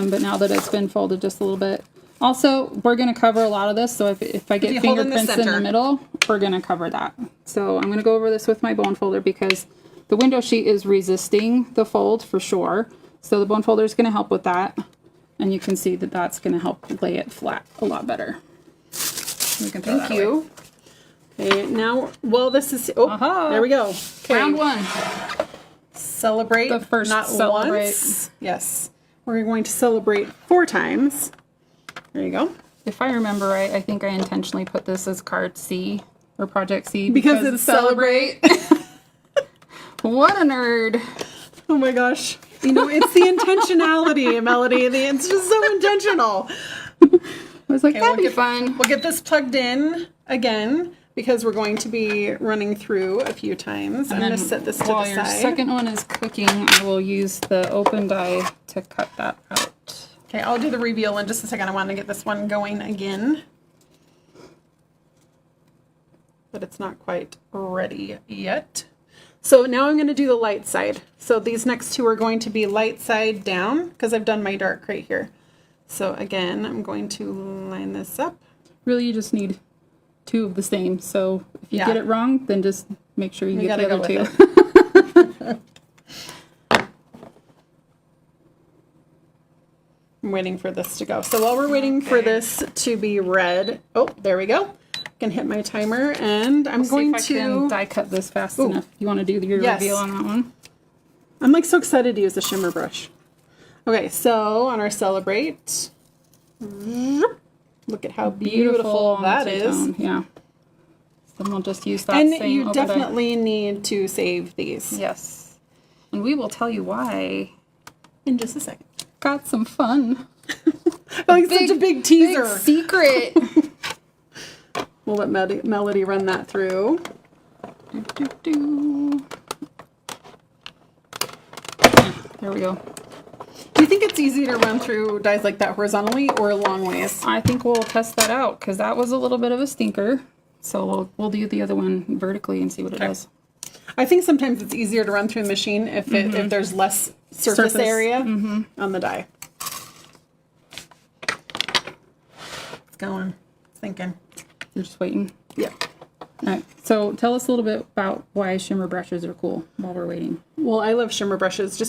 But now that it's been folded just a little bit. Also, we're going to cover a lot of this, so if I you get hold in the fingerprints in the center. middle, we're going to cover that. So I'm going to go over this with my bone folder because the window sheet is resisting the fold for sure. So the bone folder is going to help with that. And you can see that that's going to help lay it flat a lot better. We can throw Thank that you. away. Okay, now, well, this is... Oh, Aha. there we go. Okay. Round 1. Celebrate. The first not celebrate. once. Yes. We're going to celebrate 4 times. There you go. If I remember right, I think I intentionally put this as card C or project C Because it's celebrate. What a nerd. Oh my gosh. You know, it's the intentionality, Melody. It's just so intentional. I was like, that'd be we'll fun. We'll get this plugged in again because we're going to be running through a few times. I'm going to set this to While the your side. second one is cooking, I will use the open die to cut that out. Okay, I'll do the reveal in just a second. I want to get this one going again. But it's not quite ready yet. So now I'm going to do the light side. So these next 2 are going to be light side down because I've done my dark right here. So again, I'm going to line this up. Really, you just need 2 of the same. So if you Yeah. get it wrong, then just make sure you We get the gotta other go 2. with it. I'm waiting for this to go. So while we're waiting for this to be red, oh, there we go. I can hit my timer and I'm going See if I can to... die cut this fast Ooh. enough. You want to do your Yes. reveal on that one? I'm like so excited to use the shimmer brush. Okay, so on our celebrate, look at how beautiful on that the is. two-tone, yeah. Then we'll just use that And same you open die. definitely need to save these Yes. And we will tell you why. in just a second. Got some fun. Like such a big teaser. Big secret. We'll let Melody run that through. Do. There we go. Do you think it's easy to run through dies like that horizontally or long ways? I think we'll test that out because that was a little bit of a stinker. So we'll do the other one vertically and see what it does. I think sometimes it's easier to run through the machine if there's less surface area on the die. It's going. It's thinking. You're just waiting. Yeah. All right. So tell us a little bit about why shimmer brushes are cool while we're waiting. Well, I love shimmer brushes.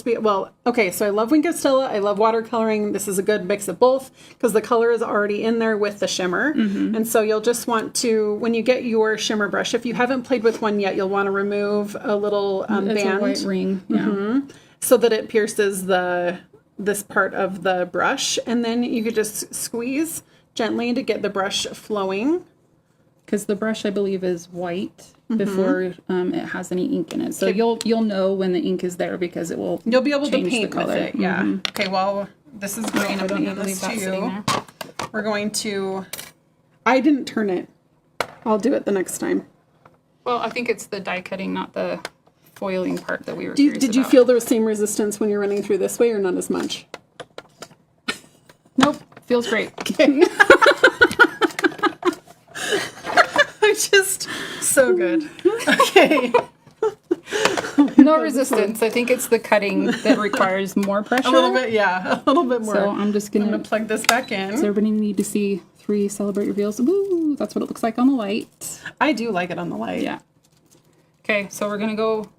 Okay, so I love Wink of Stella. I love watercoloring. This is a good mix of both because the color is already in there with the shimmer. And so you'll just want to, when you get your shimmer brush, if you haven't played with one yet, you'll want to remove a little It's band a white ring. Yeah. so that it pierces this part of the brush. And then you could just squeeze gently to get the brush flowing. Because the brush, I believe, is white before it has any ink in it. So you'll know when the ink is there because it will. You'll be able to change the paint with color. it. Yeah. Okay. Well, this is green. I'm don't going need to leave that sitting there. We're going to. I didn't turn it. I'll do it the next time. Well, I think it's the die cutting, not the foiling part that we were. Did you feel the same resistance when you're running through this way, or not as much? Nope. Feels great. Just so good. Okay. No resistance. I think it's the cutting that requires more pressure. A little bit, yeah. A little bit more. So I'm just I'm gonna. gonna plug this back in. Does everybody need to see 3 celebrate reveals? Woo! That's what it looks like on the light. I do like it on the light. Yeah. Okay, so we're gonna go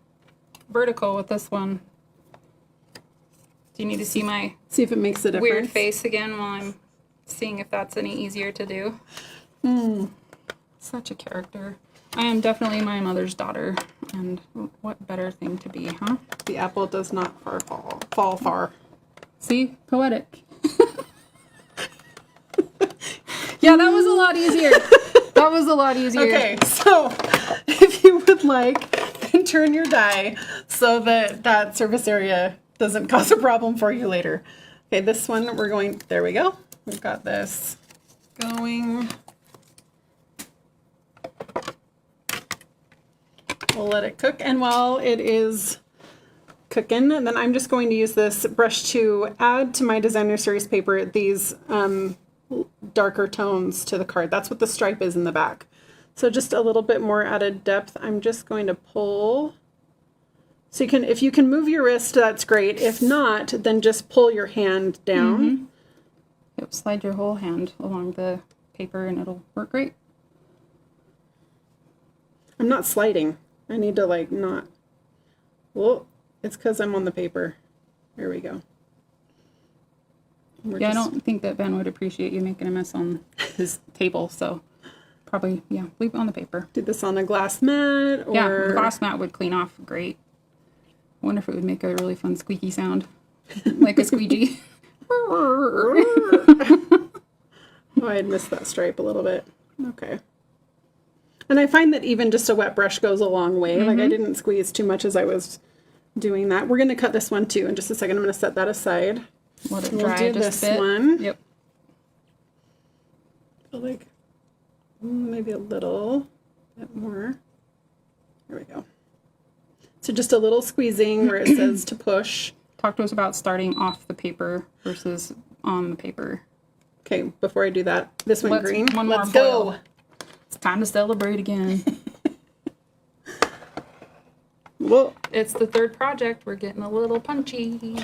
vertical with this one. Do you need to see my See if it makes a difference. weird face again while I'm seeing if that's any easier to do? Such a character. I am definitely my mother's daughter, and what better thing to be, huh? The apple does not fall far. See? Poetic. Yeah, that was a lot easier. That was a lot easier. Okay, so if you would like, then turn your die so that that surface area doesn't cause a problem for you later. Okay, this one we're going, there we go. We've got this going. We'll let it cook, and while it is cooking, then I'm just going to use this brush to add to my designer series paper these darker tones to the card. That's what the stripe is in the back. So just a little bit more added depth. I'm just going to pull. So you can, if you can move your wrist, that's great. If not, then just pull your hand down. Yep, slide your whole hand along the paper and it'll work great. I'm not sliding. I need to like not. Well, it's because I'm on the paper. There we go. Yeah, I don't think that Ben would appreciate you making a mess on his table, so probably, yeah, leave it on the paper. Did this on a glass mat or Yeah, glass mat would clean off great. I wonder if it would make a really fun squeaky sound, like a squeegee. Oh, I had missed that stripe a little bit. Okay. And I find that even just a wet brush goes a long way. Like I didn't squeeze too much as I was doing that. We're going to cut this one too in just a second. I'm going to set that aside. Let it We'll dry do just this a bit. one. Yep. Feel like maybe a little bit more. There we go. So just a little squeezing where it says to push. Talk to us about starting off the paper versus on the paper. Okay, before I do that, this went Let's- green. one more Let's go. foil. It's time to celebrate again. Whoa. It's the third project. We're getting a little punchy.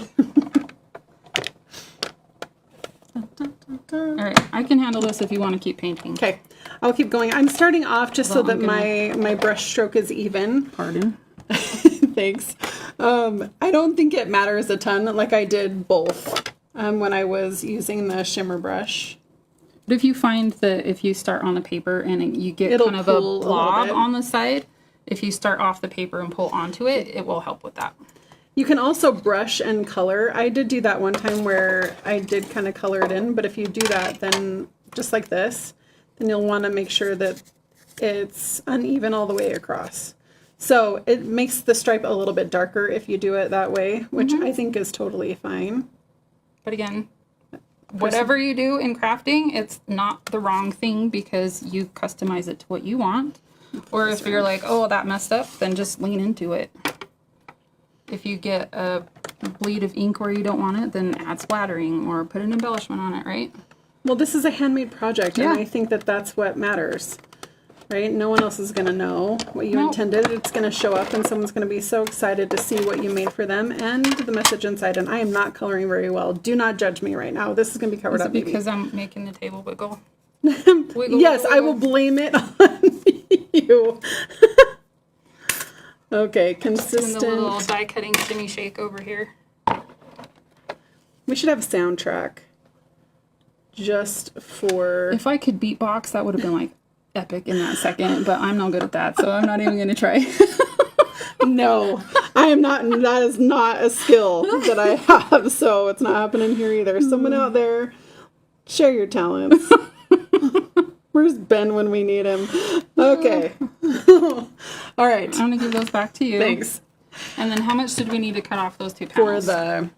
All right, I can handle this if you want to keep painting. Okay, I'll keep going. I'm starting off just so Well, that I'm my brush stroke is even. Pardon. Thanks. I don't think it matters a ton, like I did both when I was using the shimmer brush. But if you find that if you start on the paper and you get It'll kind of a pull a little blob bit. on the side, if you start off the paper and pull onto it, it will help with that. You can also brush and color. I did do that one time where I did kind of color it in, but if you do that, then just like this, then you'll want to make sure that it's uneven all the way across. So it makes the stripe a little bit darker if you do it that way, which I think is totally fine. But again, whatever you do in crafting, it's not the wrong thing because you customize it to what you want. Or if you're like, oh, that messed up, then just lean into it. If you get a bleed of ink where you don't want it, then add splattering or put an embellishment on it, right? Well, this is a handmade project, Yeah. and I think that that's what matters, right? No one else is going to know what you Nope. intended. It's going to show up, and someone's going to be so excited to see what you made for them and the message inside. And I am not coloring very well. Do not judge me right now. This is going to be covered Is up, it maybe. because I'm making the table wiggle? Wiggle, Yes, wiggle, I will wiggle. blame it on me. you. Okay, Doing the little consistent. die cutting shimmy shake over here. We should have a soundtrack just for. If I could beatbox, that would have been like epic in that second, but I'm not good at that, so I'm not even gonna try. No, I am not. That is not a skill that I have, so it's not happening here either. Someone out there, share your talents. Where's Ben when we need him? Okay. All right. I'm gonna give those back to you. Thanks And then how much did we need to cut off those two for panels? the.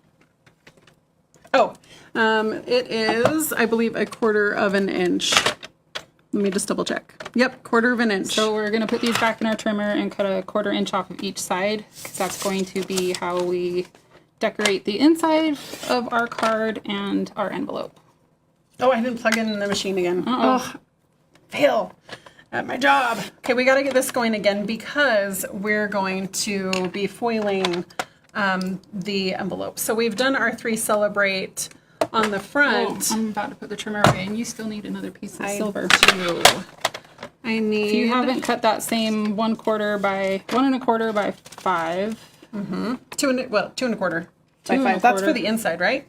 It is, I believe, 1/4 inch. Let me just double check. Yep, 1/4 inch. So we're gonna put these back in our trimmer and cut a 1/4 inch off of each side, because that's going to be how we decorate the inside of our card and our envelope. Oh, I didn't plug in the machine again. Uh-oh. Oh, fail at my job. Okay, we got to get this going again because we're going to be foiling the envelope. So we've done our 3 Celebrate on the Oh, front. I'm about to put the trimmer away, and you still need another piece of silver. do. I need. If you haven't cut that same 1/4 by 1 1/4 by 5. 2 1/4 by 2 5. That's 1/4. for the inside, right?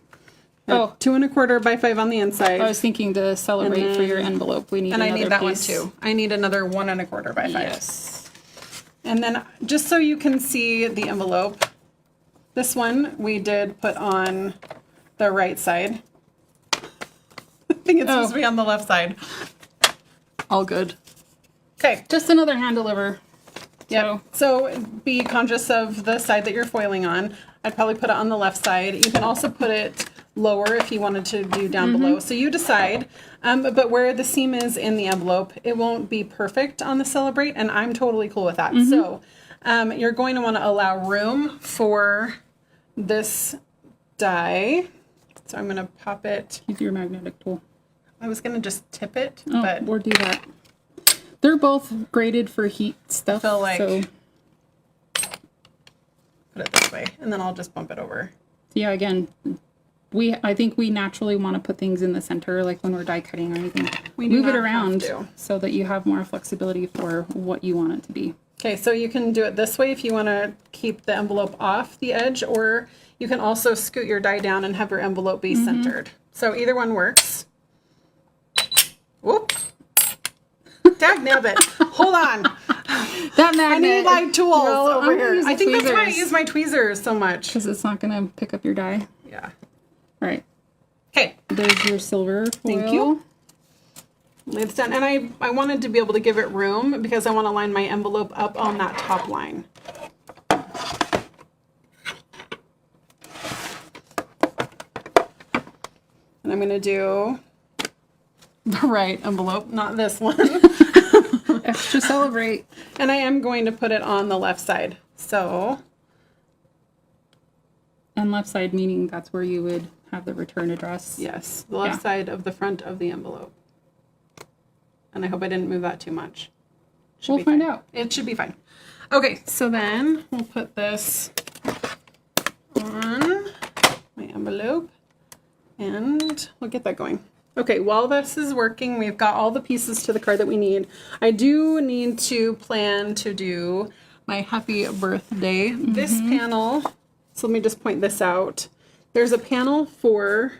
Oh, 2 1/4 by 5 on the inside. I was thinking to celebrate for your envelope. We need and I another need that piece. one too. I need another 1 1/4 by 5. Yes. And then just so you can see the envelope, this one we did put on the right side. I think it's supposed to be on the left side. All good. Okay. Just another hand deliver. Yeah. So be conscious of the side that you're foiling on. I'd probably put it on the left side. You can also put it lower if you wanted to do down below. So you decide. But where the seam is in the envelope, it won't be perfect on the Celebrate, and I'm totally cool with that. So you're going to want to allow room for this die. So I'm going to pop it. Use your magnetic tool. I was going to just tip it, Oh, but or do that. They're both graded for heat stuff. feel like- so put it this way, and then I'll just bump it over. yeah, again, I think we naturally want to put things in the center, like when we're die cutting or anything. We do Move it not have around to. so that you have more flexibility for what you want it to be. Okay, so you can do it this way if you want to keep the envelope off the edge, or you can also scoot your die down and have your envelope be centered. So either one works. Whoop. Dag nabbit. Hold on. That I need magnet. my tools Well, over I'm gonna here. use the I think that's why I tweezers. use my tweezers so much. Because it's not going to pick up your die. Yeah. All right. Okay, There's your silver foil. Thank you. It's done. And I wanted to be able to give it room because I want to line my envelope up on that top line. And I'm going to do the right envelope, not this one. Extra Celebrate. And I am going to put it on the left side. So, And left side meaning that's where you would have the return address. yes, the left Yeah. side of the front of the envelope. And I hope I didn't move that too much. Should We'll be find fine. out. It should be fine. Okay, so then we'll put this on my envelope and we'll get that going. Okay, while this is working, we've got all the pieces to the card that we need. I do need to plan to do my happy birthday. This panel, so let me just point this out. There's a panel for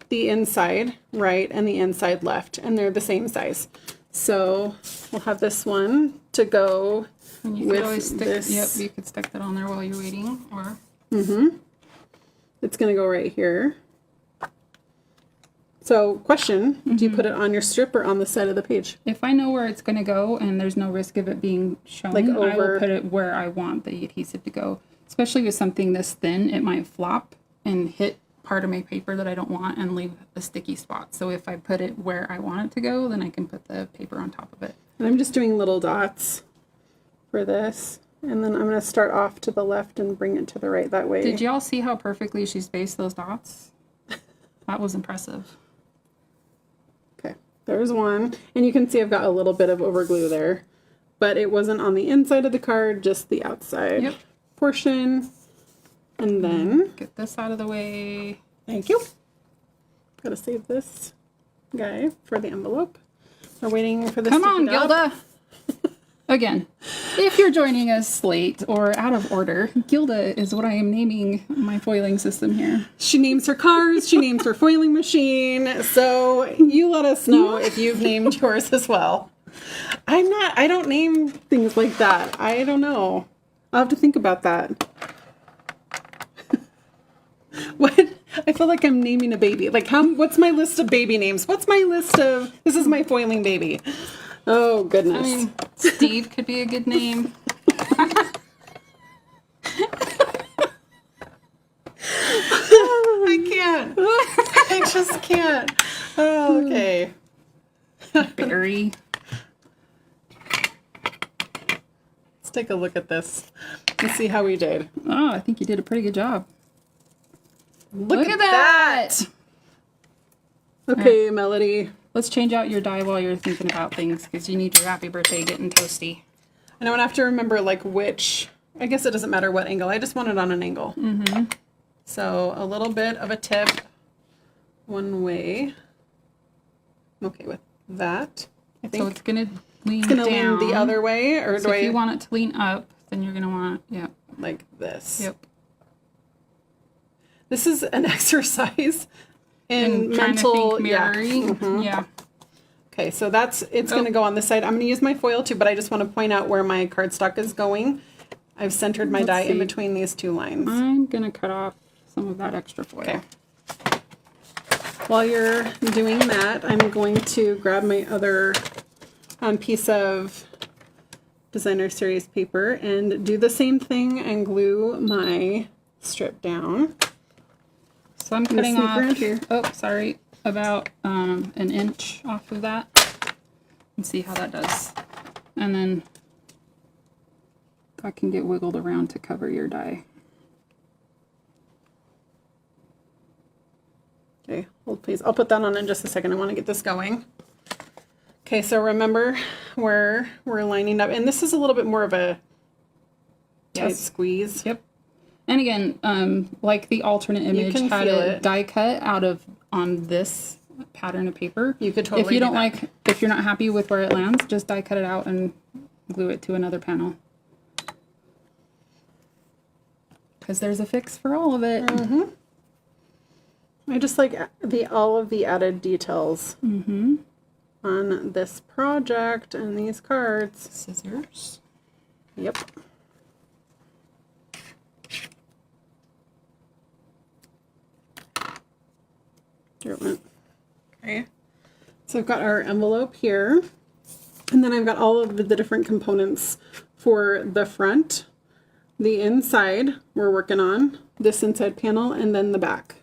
the inside right and the inside left, and they're the same size. So we'll have this one to go And you with could always stick, this. yep, you could stick that on there while you're waiting, or It's going to go right here. So question, do you put it on your strip or on the side of the page? if I know where it's going to go and there's no risk of it being shown, Like I over- will put it where I want the adhesive to go. Especially with something this thin, it might flop and hit part of my paper that I don't want and leave a sticky spot. So if I put it where I want it to go, then I can put the paper on top of it. And I'm just doing little dots for this. And then I'm going to start off to the left and bring it to the right that way. Did y'all see how perfectly she spaced those dots? That was impressive. Okay, there's one. And you can see I've got a little bit of overglue there. But it wasn't on the inside of the card, just the outside Yep. portion. And then, Get this out of the way. thank you. Gotta save this guy for the envelope. We're waiting for this Come to on, heat up. Gilda. Again, if you're joining us late or out of order, Gilda is what I am naming my foiling system here. She names her cars, she names her foiling machine. So you let us know if you've named yours as well. I don't name things like that. I don't know. I'll have to think about that. What? I feel like I'm naming a baby. Like what's my list of baby names? What's my list of, this is my foiling baby. Oh, goodness. I mean, Steve could be a good name. I can't. I just can't. Oh, okay. Barry. Let's take a look at this and see how we did. Oh, I think you did a pretty good job. Look at that! Okay, Melody. Let's change out your die while you're thinking about things because you need your happy birthday getting toasty. And I would have to remember like which, I guess it doesn't matter what angle. I just want it on an angle. Mm-hmm. So a little bit of a tip one way. I'm okay with that. I think So it's going to lean it's going to down. lean the other way, or So do if you I want it to lean up, then you're going to want, like this? Yep. This is an exercise in Trying mental, to think yeah. mirroring. Yeah. Okay, so it's going to go on this side. I'm going to use my foil too, but I just want to point out where my cardstock is going. I've centered my die in see. between these two lines. I'm going to cut off some of that extra foil. Okay. While you're doing that, I'm going to grab my other piece of Designer Series paper and do the same thing and glue my strip down. So I'm gonna cutting sneak off, around here. oh, sorry, about an inch off of that. And see how that does. And then that can get wiggled around to cover your die. Okay, hold please. I'll put that on in just a second. I want to get this going. Okay, so remember where we're lining up. And this is a little bit more of a tight Yes. squeeze. Yep. And again, like the alternate image can had feel a it. die cut out of on this pattern of paper. You could totally If you do don't that. like, if you're not happy with where it lands, just die cut it out and glue it to another panel. Because there's a fix for all of it. Mm-hmm. I just like all of the added details on this project and these cards. Scissors. Yep. There it went. Okay. So I've got our envelope here, and then I've got all of the different components for the front, the inside we're working on, this inside panel, and then the back.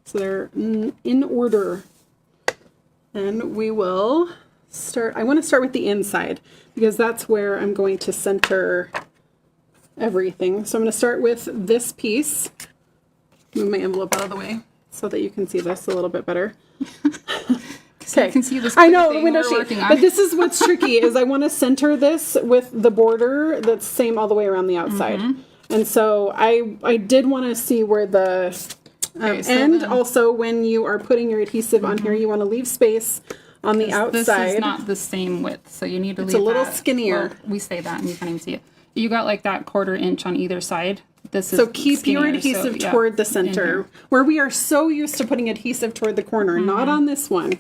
So they're in order. And we will start, I want to start with the inside because that's where I'm going to center everything. So I'm going to start with this piece. Move my envelope out of the way so that you can see this a little bit better. So you can see this I know, thing the window we're sheet. working on. But this is what's tricky is I want to center this with the border that's same all the way around the outside. And so I did want to see where the Okay, so and then- also when you are putting your adhesive on here, you want to leave space on the This outside. is not the same width, so you need to leave a little that- skinnier. well, we say that and you can't even see it. You got like that 1/4 inch on either side. This is So keep your skinnier, adhesive yeah, toward the in center, here. where we are so used to putting adhesive toward the corner, not on this one.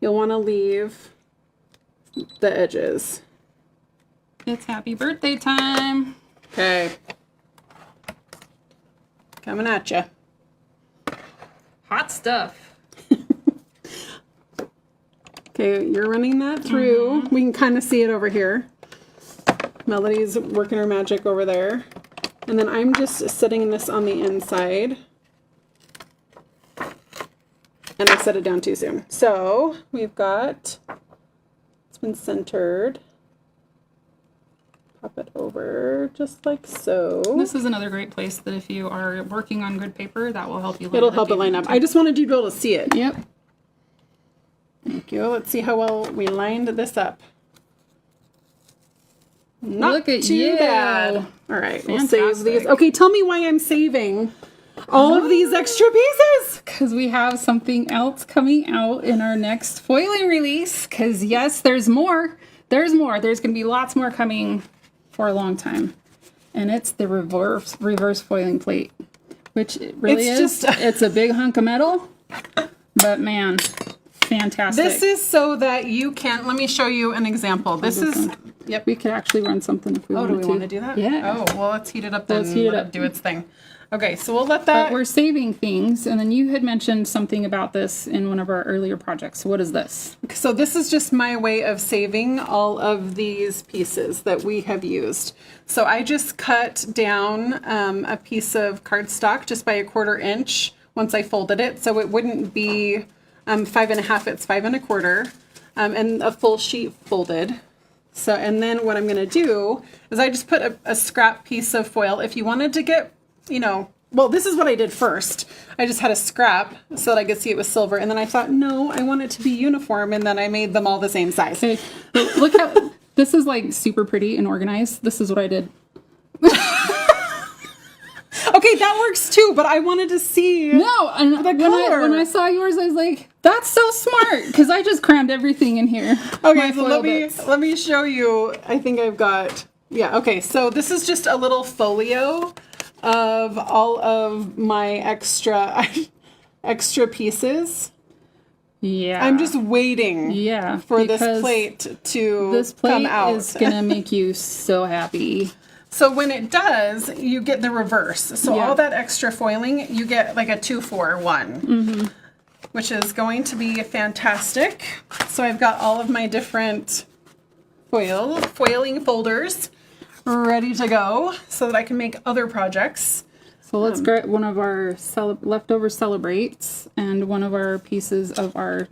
You'll want to leave the edges. It's happy birthday time. Okay. Coming at you. Hot stuff. Okay, you're running that through. We can kind of see it over here. Melody's working her magic over there. And then I'm just setting this on the inside. And I set it down too soon. So we've got, it's been centered. Pop it over just like so. This is another great place that if you are working on good paper, that will help you. It'll help it line up. I just wanted you to be able to see it. Yep. Thank you. Let's see how well we lined this up. Not Look at too you. bad. All right, we'll save these. Fantastic. Okay, tell me why I'm saving all of these extra pieces. Because we have something else coming out in our next foiling release. Because yes, there's more. there's more. There's going to be lots more coming for a long time. And it's the reverse foiling plate, which it really It's is. It's a big hunk of metal, but man, fantastic. This is so that you can, let me show you an example. This is, yep. We could actually run something if we Oh, wanted do we want to do that? Yeah. Oh, well, let's heat it up then. Let's heat it let up. do its thing. Okay, so we'll let But that. we're saving things, and then you had mentioned something about this in one of our earlier projects. So what is this? So this is just my way of saving all of these pieces that we have used. So I just cut down a piece of cardstock just by 1/4 inch once I folded it. So it wouldn't be 5.5, it's 5 1/4, and a full sheet folded. So, and then what I'm gonna do is I just put a scrap piece of foil. If you wanted to get, you know, well, this is what I did first. I just had a scrap so that I could see it was silver. And then I thought, no, I want it to be uniform. And then I made them all the same size. Okay, look how this is like super pretty and organized. This is what I did. Okay, that works too, but I wanted to see. No, and color. when I saw yours, I was like, "That's so smart," because I just crammed everything in here. Okay, My so foil let bits. me show you. I think I've got, yeah, okay. So this is just a little folio of all of my extra pieces. Yeah, I'm just waiting yeah for this because plate to This come plate out. is gonna make you so happy. So when it does, you get the reverse. So Yeah. all that extra foiling, you get like a 2-for-1, which is going to be fantastic. So I've got all of my different foiling folders ready to go so that I can make other projects. So let's get one of our leftover celebrates and one of our pieces of our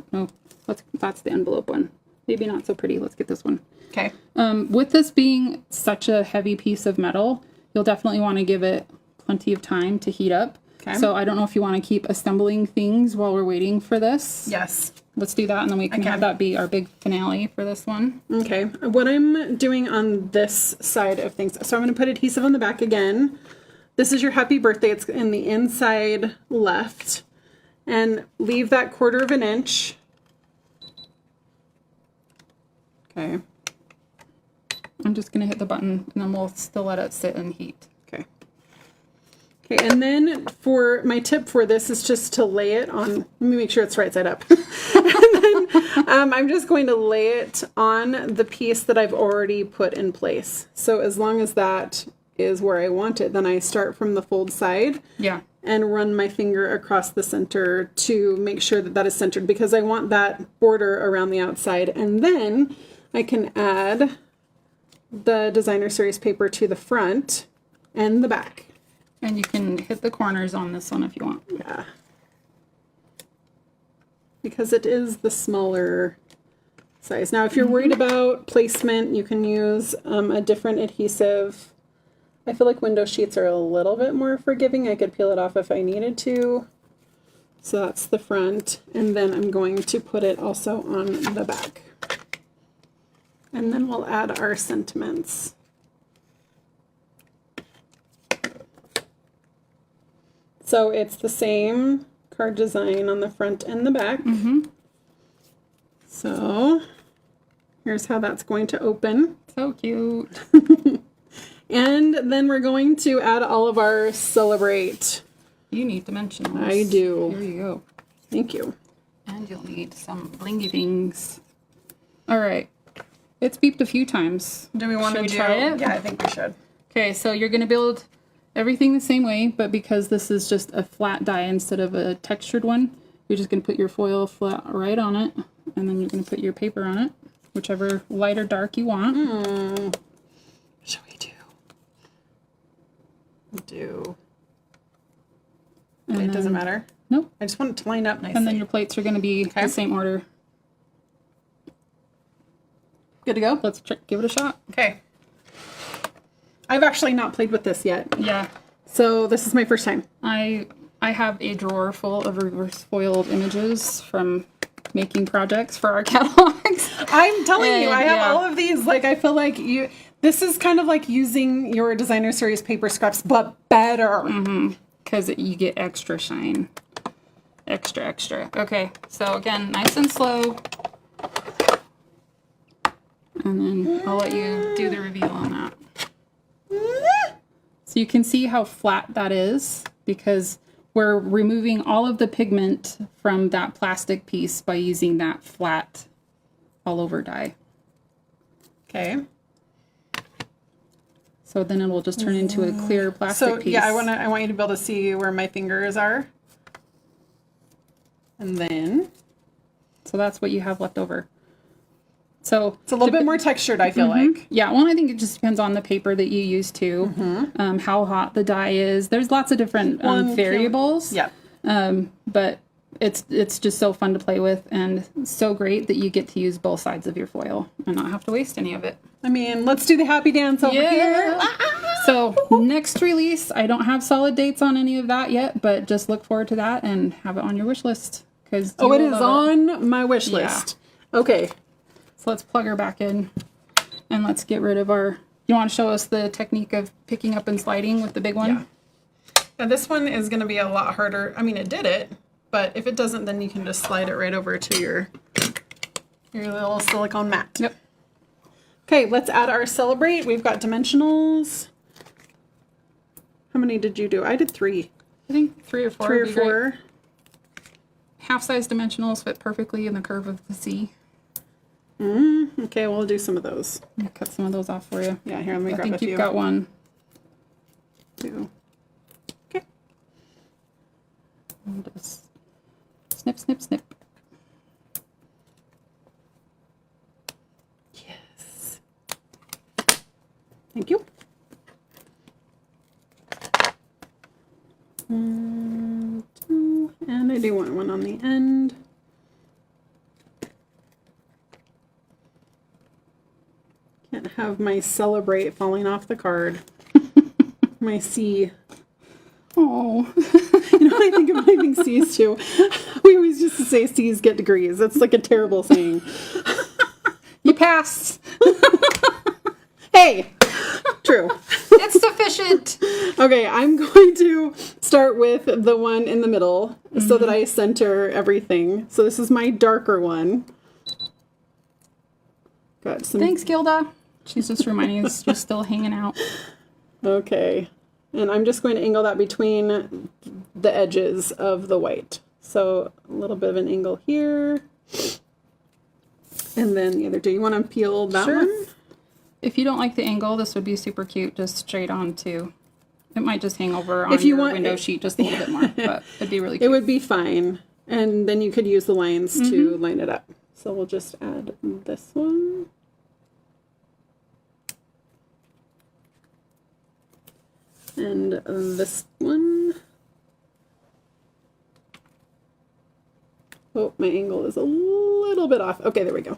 that's the envelope one. Maybe not so pretty. Let's get this one. Okay. With this being such a heavy piece of metal, you'll definitely want to give it plenty of time to heat up. Okay. So I don't know if you want to keep assembling things while we're waiting for this. Yes. Let's do that, and then we can have that be our big finale for this one. Okay. What I'm doing on this side of things, so I'm going to put adhesive on the back again. This is your happy birthday. It's in the inside left. And leave that 1/4 inch. Okay. I'm just going to hit the button, and then we'll still let it sit and heat. Okay. Okay, and then for my tip for this is just to lay it on, let me make sure it's right side up. And then I'm just going to lay it on the piece that I've already put in place. So as long as that is where I want it, then I start from the fold side. Yeah. And run my finger across the center to make sure that that is centered, because I want that border around the outside. And then I can add the designer series paper to the front and the back. And you can hit the corners on this one if you want. Yeah. Because it is the smaller size. Now, if you're worried about placement, you can use a different adhesive. I feel like window sheets are a little bit more forgiving. I could peel it off if I needed to. So that's the front. And then I'm going to put it also on the back. And then we'll add our sentiments. So it's the same card design on the front and the back. So here's how that's going to open. So cute. And then we're going to add all of our celebrate. You need dimensionals. I do. Here you go. Thank you. And you'll need some blingy things. All right. It's beeped a few times. Do we want Should to we try it? Yeah, I think we should. Okay, so you're going to build everything the same way, but because this is just a flat die instead of a textured one, you're just going to put your foil flat right on it, and then you're going to put your paper on it, whichever light or dark you want. Shall we do? And It doesn't then- matter. Nope. I just want it to line up nicely. And then your plates are going to be Okay. the same order. good to go? Let's give it a shot. Okay. I've actually not played with this yet. Yeah. So this is my first time. I have a drawer full of reverse foiled images from making projects for our catalogs. I'm telling you, I have Yeah. all of these. Like, I feel like this is kind of like using your designer series paper scraps, but better. Because you get extra shine. Extra. Okay, so again, nice and slow. And then I'll let you do the reveal on that. So you can see how flat that is because we're removing all of the pigment from that plastic piece by using that flat all over dye. Okay. So then it will just turn into a clear plastic So piece. yeah, I want you to be able to see where my fingers are. And then So that's what you have left over. So it's a little bit more textured, I feel like. yeah, well, I think it just depends on the paper that you use too, how hot the dye is. There's lots of different variables. Yeah. But it's just so fun to play with and so great that you get to use both sides of your foil and not have to waste any of it. I mean, let's do the happy dance over here. So next release, I don't have solid dates on any of that yet, but just look forward to that and have it on your wish list. Oh, it is on my wish list. Okay. So let's plug her back in and let's get rid of our... You want to show us the technique of picking up and sliding with the big one? Yeah. Now this one is going to be a lot harder. I mean, it did it, but if it doesn't, then you can just slide it right over to your little silicone mat. Yep. Okay, let's add our Celebrate. We've got dimensionals. How many did you do? I did 3. I think 3 or 4. 3 or would be great. 4. Half-size dimensionals fit perfectly in the curve of the C. Okay, we'll do some of those. I'll cut some of those off for you. Yeah, here, let me I grab a think few. you've got 1. 2. Okay. And just snip, snip, snip. Yes. Thank you. 1, 2, and I do want one on the end. Can't have my Celebrate falling off the card. My C. Oh. You know what I think about having C's too? We always used to say C's get degrees. That's like a terrible saying. You passed. Hey! True. It's sufficient. Okay, I'm going to start with the one in the middle so that I center everything. So this is my darker one. Got some. Thanks, Gilda. She's just reminding us you're still hanging out. Okay. And I'm just going to angle that between the edges of the white. So a little bit of an angle here. And then the other two. You want to peel that Sure. one? If you don't like the angle, this would be super cute, just straight on to. It might just hang over on If you your want- window sheet just a little bit more, but it'd be really It cute. would be fine. And then you could use the lines to line it up. So we'll just add this one. And this one. Oh, my angle is a little bit off. Okay, there we go.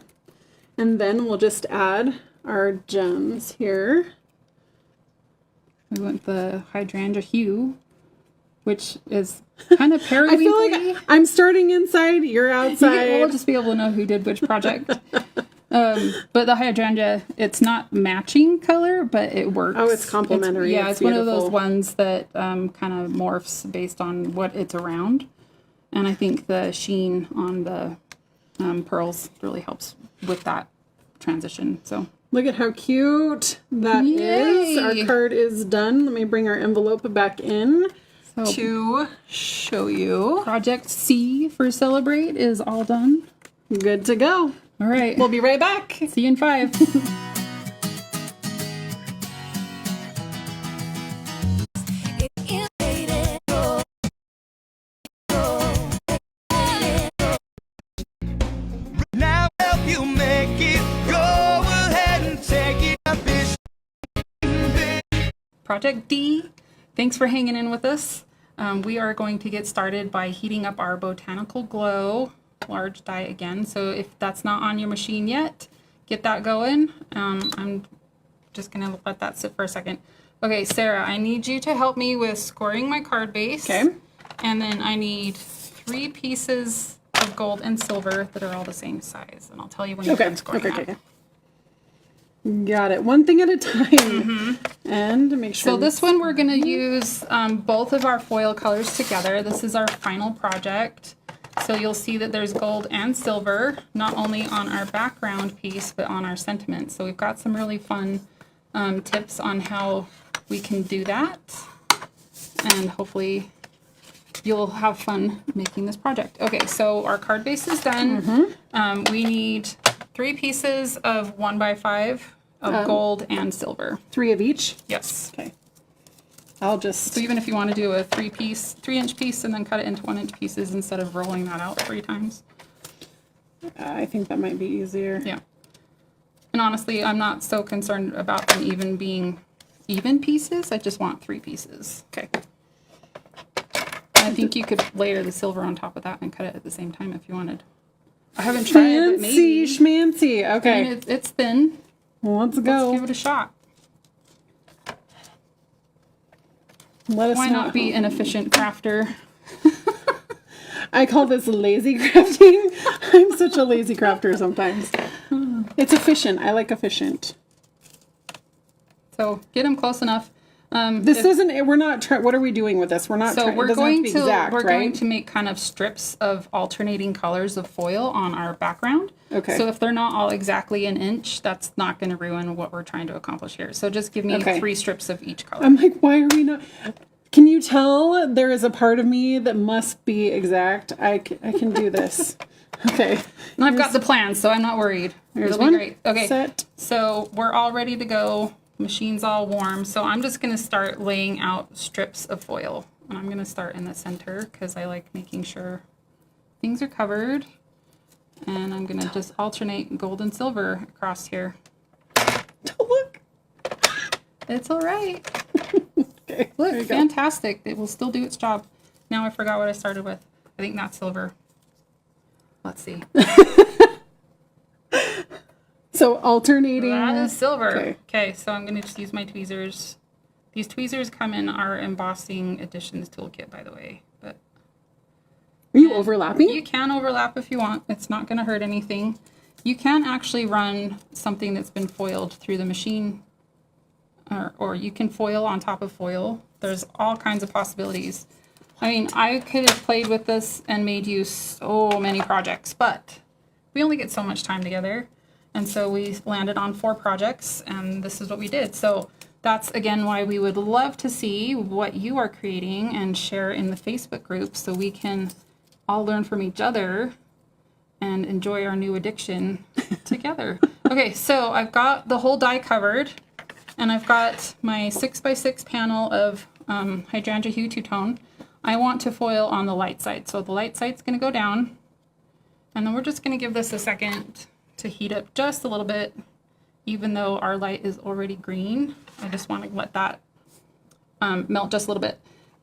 And then we'll just add our gems here. We went the hydrangea hue, which is kind of I periwinkly. feel like I'm starting inside, you're outside. We'll just be able to know who did which project. But the hydrangea, it's not matching color, but it works. Oh, it's complementary. Yeah, It's it's one of beautiful. those ones that kind of morphs based on what it's around. And I think the sheen on the pearls really helps with that transition. So Look at how cute that is. Yay. Our card is done. Let me bring our envelope back in So- to show you. Project C for Celebrate is all done. Good to go. All right. We'll be right back. See you in 5. Now help you make it. Go ahead and take it up. Project D, thanks for hanging in with us. We are going to get started by heating up our Botanical Glow large die again. So if that's not on your machine yet, get that going. I'm just going to let that sit for a second. Okay, Sarah, I need you to help me with scoring my card base. Okay. And then I need 3 pieces of gold and silver that are all the same size. And I'll tell you when you're Okay. done scoring Okay. that. Got it. One thing at a time. And make sure. So this one we're going to use both of our foil colors together. This is our final project. So you'll see that there's gold and silver, not only on our background piece, but on our sentiment. So we've got some really fun tips on how we can do that. And hopefully you'll have fun making this project. Okay, so our card base is done. We need 3 pieces of 1x5 of gold and silver. 3 of each? Yes. Okay. I'll just... So even if you want to do a 3-inch piece and then cut it into 1-inch pieces instead of rolling that out 3 times. I think that might be easier. Yeah. And honestly, I'm not so concerned about them even being even pieces. I just want 3 pieces. Okay. I think you could layer the silver on top of that and cut it at the same time if you wanted. I haven't tried it, but Fancy maybe. schmancy. I Okay. mean, it's thin. Let's Let's go. give it a shot. Let us Why know. not be an efficient crafter? I call this lazy crafting. I'm such a lazy crafter sometimes. It's efficient. I like efficient. So get them close enough. This isn't. We're not. What are we doing with this? We're not. So we're it doesn't have going be to exact, we're right? going to make kind of strips of alternating colors of foil on our background. Okay. So if they're not all exactly an inch, that's not going to ruin what we're trying to accomplish here. So just give me Okay. 3 strips of each color. I'm like, why are we not? Can you tell there is a part of me that must be exact? I can do this. Okay. And I've got the plans, so I'm not worried. Here's It'll one. be great. Okay. Set. So we're all ready to go. Machine's all warm. So I'm just going to start laying out strips of foil. And I'm going to start in the center because I like making sure things are covered. And I'm going to just alternate gold and silver across here. Look. It's all right. Okay. Look, there you go. fantastic. It will still do its job. Now I forgot what I started with. I think that's silver. Let's see. So alternating. That is silver. Okay. Okay, so I'm going to just use my tweezers. These tweezers come in our embossing additions toolkit, by the way. But Are you overlapping? you can overlap if you want. It's not going to hurt anything. You can actually run something that's been foiled through the machine, or you can foil on top of foil. There's all kinds of possibilities. I mean, I could have played with this and made you so many projects, but we only get so much time together. And so we landed on 4 projects, and this is what we did. So that's, again, why we would love to see what you are creating and share in the Facebook group so we can all learn from each other and enjoy our new addiction together. Okay, so I've got the whole die covered, and I've got my 6x6 panel of Hydrangea Hue Two-Tone. I want to foil on the light side. So the light side's going to go down, and then we're just going to give this a second to heat up just a little bit, even though our light is already green. I just want to let that melt just a little bit.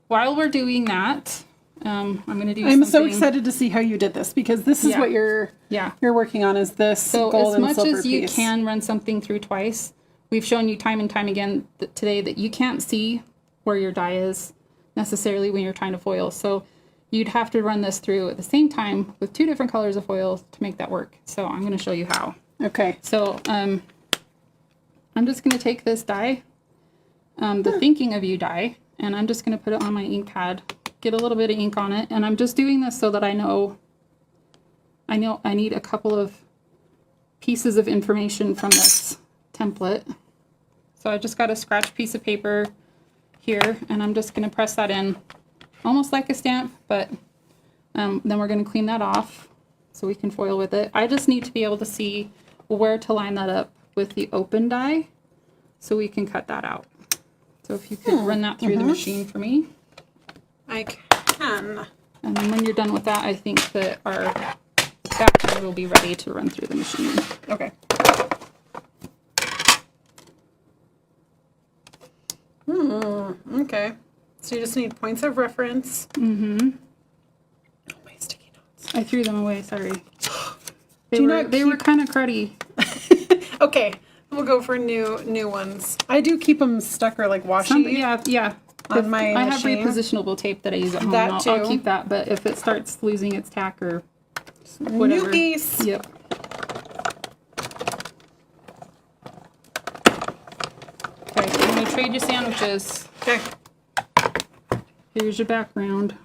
While we're doing that, I'm going to do I'm something. so excited to see how you did this because this is Yeah. what you're working on is this So gold as and much silver as you piece. can run something through twice, we've shown you time and time again today that you can't see where your die is necessarily when you're trying to foil. So you'd have to run this through at the same time with 2 different colors of foil to make that work. So I'm going to show you how. Okay. So I'm just going to take this die, the Thinking of You die, and I'm just going to put it on my ink pad, get a little bit of ink on it, and I'm just doing this so that I know I need a couple of pieces of information from this template. So I just got a scratch piece of paper here, and I'm just going to press that in almost like a stamp, but then we're going to clean that off so we can foil with it. I just need to be able to see where to line that up with the open die so we can cut that out. So if you could run that through the machine for me. I can. And then when you're done with that, I think that our background will be ready to run through the machine. Okay. Okay. So you just need points of reference. Mm-hmm. Oh, my sticky notes. I threw them away, sorry. They Do you were, not they were kind of cruddy. Okay. We'll go for new ones. I do keep them stuck or like washi. Yeah. On my I have machine. repositionable tape that I use at home. That I'll too. keep that, but if it starts losing its tack or whatever. New piece. Yep. Okay, so I'm going to trade you sandwiches. Okay. Here's your background.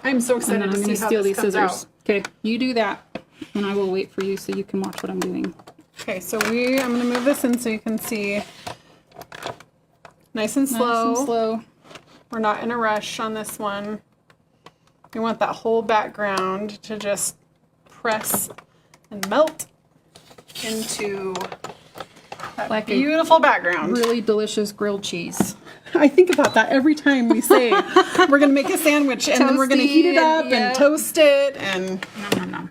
I'm so And excited then to I'm see going to how steal this these comes scissors. out. Okay, you do that, and I will wait for you so you can watch what I'm doing. Okay, so I'm going to move this in so you can see. Nice and slow. Nice and slow. We're not in a rush on this one. We want that whole background to just press and melt into that Like a beautiful background. Really delicious grilled cheese. I think about that every time we say we're going to make a sandwich and then we're going to heat it up Toasty, and toast it and Nom, nom, nom.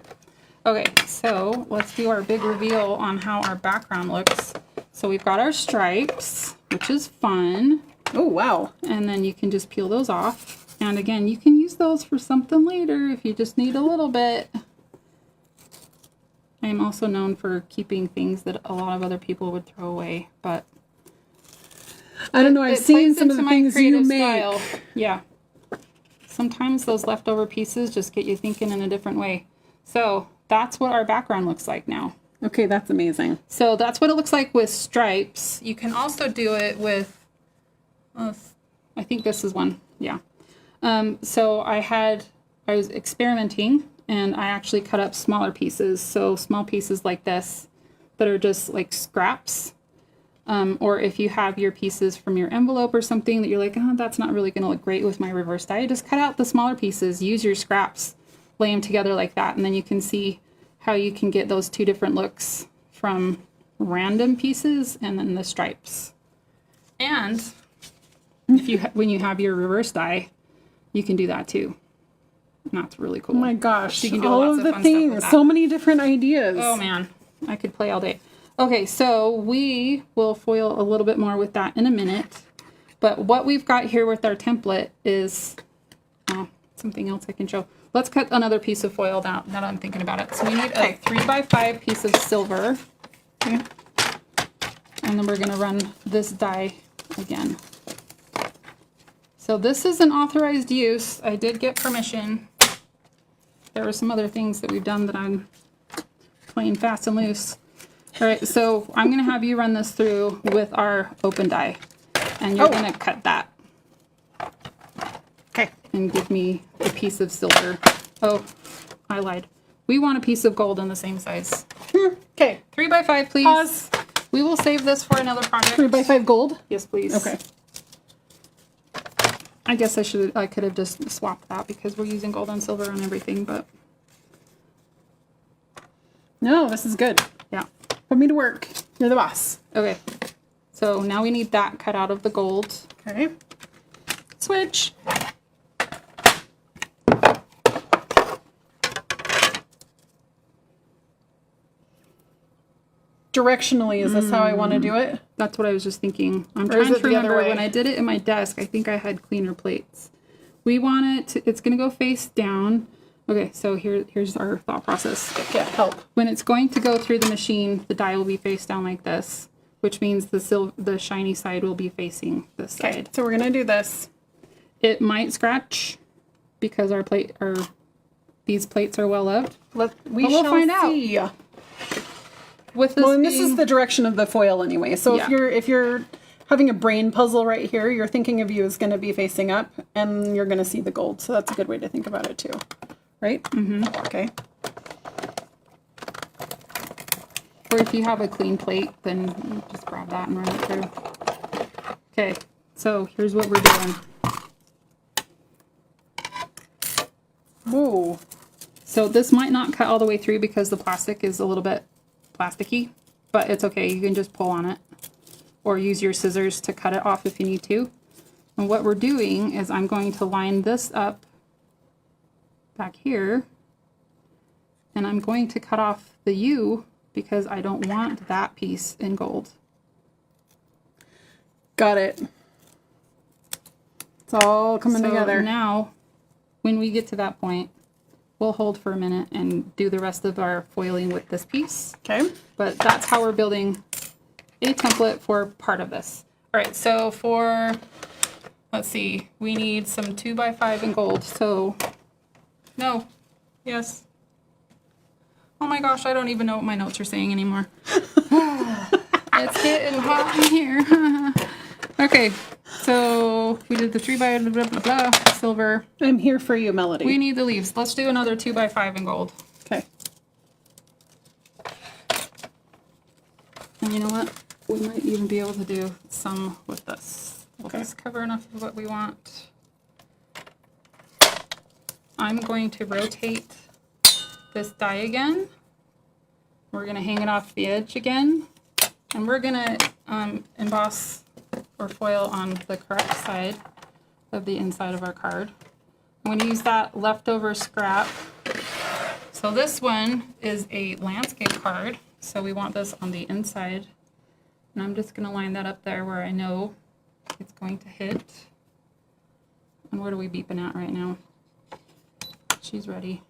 Okay, so let's do our big reveal on how our background looks. So we've got our stripes, which is fun. oh wow. And then you can just peel those off. And again, you can use those for something later if you just need a little bit. I am also known for keeping things that a lot of other people would throw away, but I don't know, I've it seen plays some of into the my things you creative make. style. Yeah. Sometimes those leftover pieces just get you thinking in a different way. So that's what our background looks like now. Okay, that's amazing. So that's what it looks like with stripes. You can also do it with, I think this is one, yeah. So I was experimenting and I actually cut up smaller pieces. So small pieces like this that are just like scraps. Or if you have your pieces from your envelope or something that you're like, oh, that's not really going to look great with my reverse die, just cut out the smaller pieces, use your scraps, lay them together like that, and then you can see how you can get those two different looks from random pieces and then the stripes. And if you when you have your reverse die, you can do that too. And that's really cool. Oh my gosh, You can do all lots of of the fun stuff with things, that. so many different ideas. Oh man, I could play all day. Okay, so we will foil a little bit more with that in a minute. But what we've got here with our template is something else I can show. Let's cut another piece of foil now that I'm thinking about it. So we need a 3x5 piece of silver. Okay. And then we're going to run this die again. So this is an authorized use. I did get permission. There were some other things that we've done that I'm playing fast and loose. All right, so I'm going to have you run this through with our open die. And you're going to cut that. Okay. And give me a piece of silver. Oh, I lied. We want a piece of gold in the same size. Okay. 3x5, please. Pause. We will save this for another project. 3x5 gold. Yes, please. Okay. I guess I could have just swapped that because we're using gold and silver on everything, but No, this is good. yeah. Put me to work. You're the boss. Okay. So now we need that cut out of the gold. Okay. Switch. Directionally, is this how I want to do it? That's what I was just thinking. I'm Or is trying it to the other remember way? when I did it in my desk, I think I had cleaner plates. We want it to, it's going to go face down. Okay, so here's our thought process. Yeah, help. When it's going to go through the machine, the die will be face down like this, which means the shiny side will be facing this Okay, side. so we're gonna do this. It might scratch because these plates are well loved. We we'll shall find out. see. With this Well, and this being- is the direction of the foil anyway. So Yeah. if you're having a brain puzzle right here, you're thinking of you as going to be facing up, and you're going to see the gold. So that's a good way to think about it too, right? Mm-hmm. Okay. Or if you have a clean plate, then you just grab that and run it through. Okay, so here's what we're doing. Ooh. So this might not cut all the way through because the plastic is a little bit plasticky, but it's okay. You can just pull on it or use your scissors to cut it off if you need to. And what we're doing is I'm going to line this up back here, and I'm going to cut off the U because I don't want that piece in gold. Got it. It's all coming So together. now, when we get to that point, we'll hold for a minute and do the rest of our foiling with this piece. Okay. But that's how we're building a template for part of this. All right, so for, let's see, we need some 2x5 in gold. So, no, yes. Oh my gosh, I don't even know what my notes are saying anymore. It's getting hot in here. Okay, so we did the 3 by blah, blah, blah, silver. I'm here for you, Melody. We need the leaves. Let's do another 2 by 5 in gold. Okay. And you know what? We might even be able to do some with this. Will Okay. this cover enough of what we want? I'm going to rotate this die again. We're going to hang it off the edge again. And we're going to emboss or foil on the correct side of the inside of our card. I'm going to use that leftover scrap. So this one is a landscape card. So we want this on the inside. And I'm just going to line that up there where I know it's going to hit. And what are we beeping at right now? She's ready.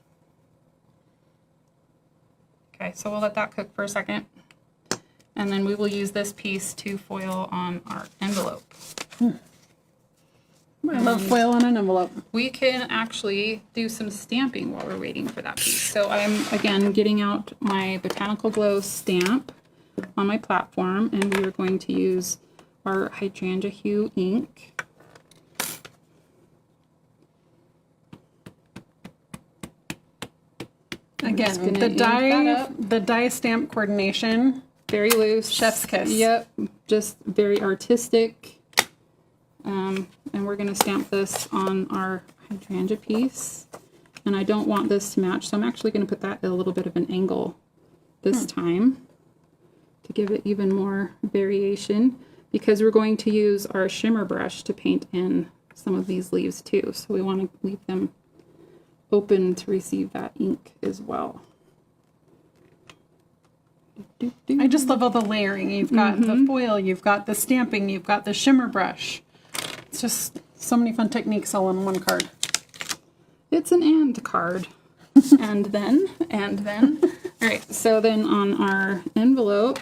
Okay, so we'll let that cook for a second. And then we will use this piece to foil on our envelope. I love foil on an envelope. We can actually do some stamping while we're waiting for that piece. So I'm, again, getting out my Botanical Glow stamp on my platform, and we are going to use our Hydrangea Hue ink. Again, gonna the ink that the die stamp coordination. Very loose. Chef's kiss. Yep, just very artistic. And we're going to stamp this on our hydrangea piece. And I don't want this to match, so I'm actually going to put that at a little bit of an angle this time to give it even more variation, because we're going to use our shimmer brush to paint in some of these leaves too. So we want to leave them open to receive that ink as well. I just love all the layering. You've got the foil, you've got the stamping, you've got the shimmer brush. It's just so many fun techniques all in one card. It's an and card. and then. All right, so then on our envelope,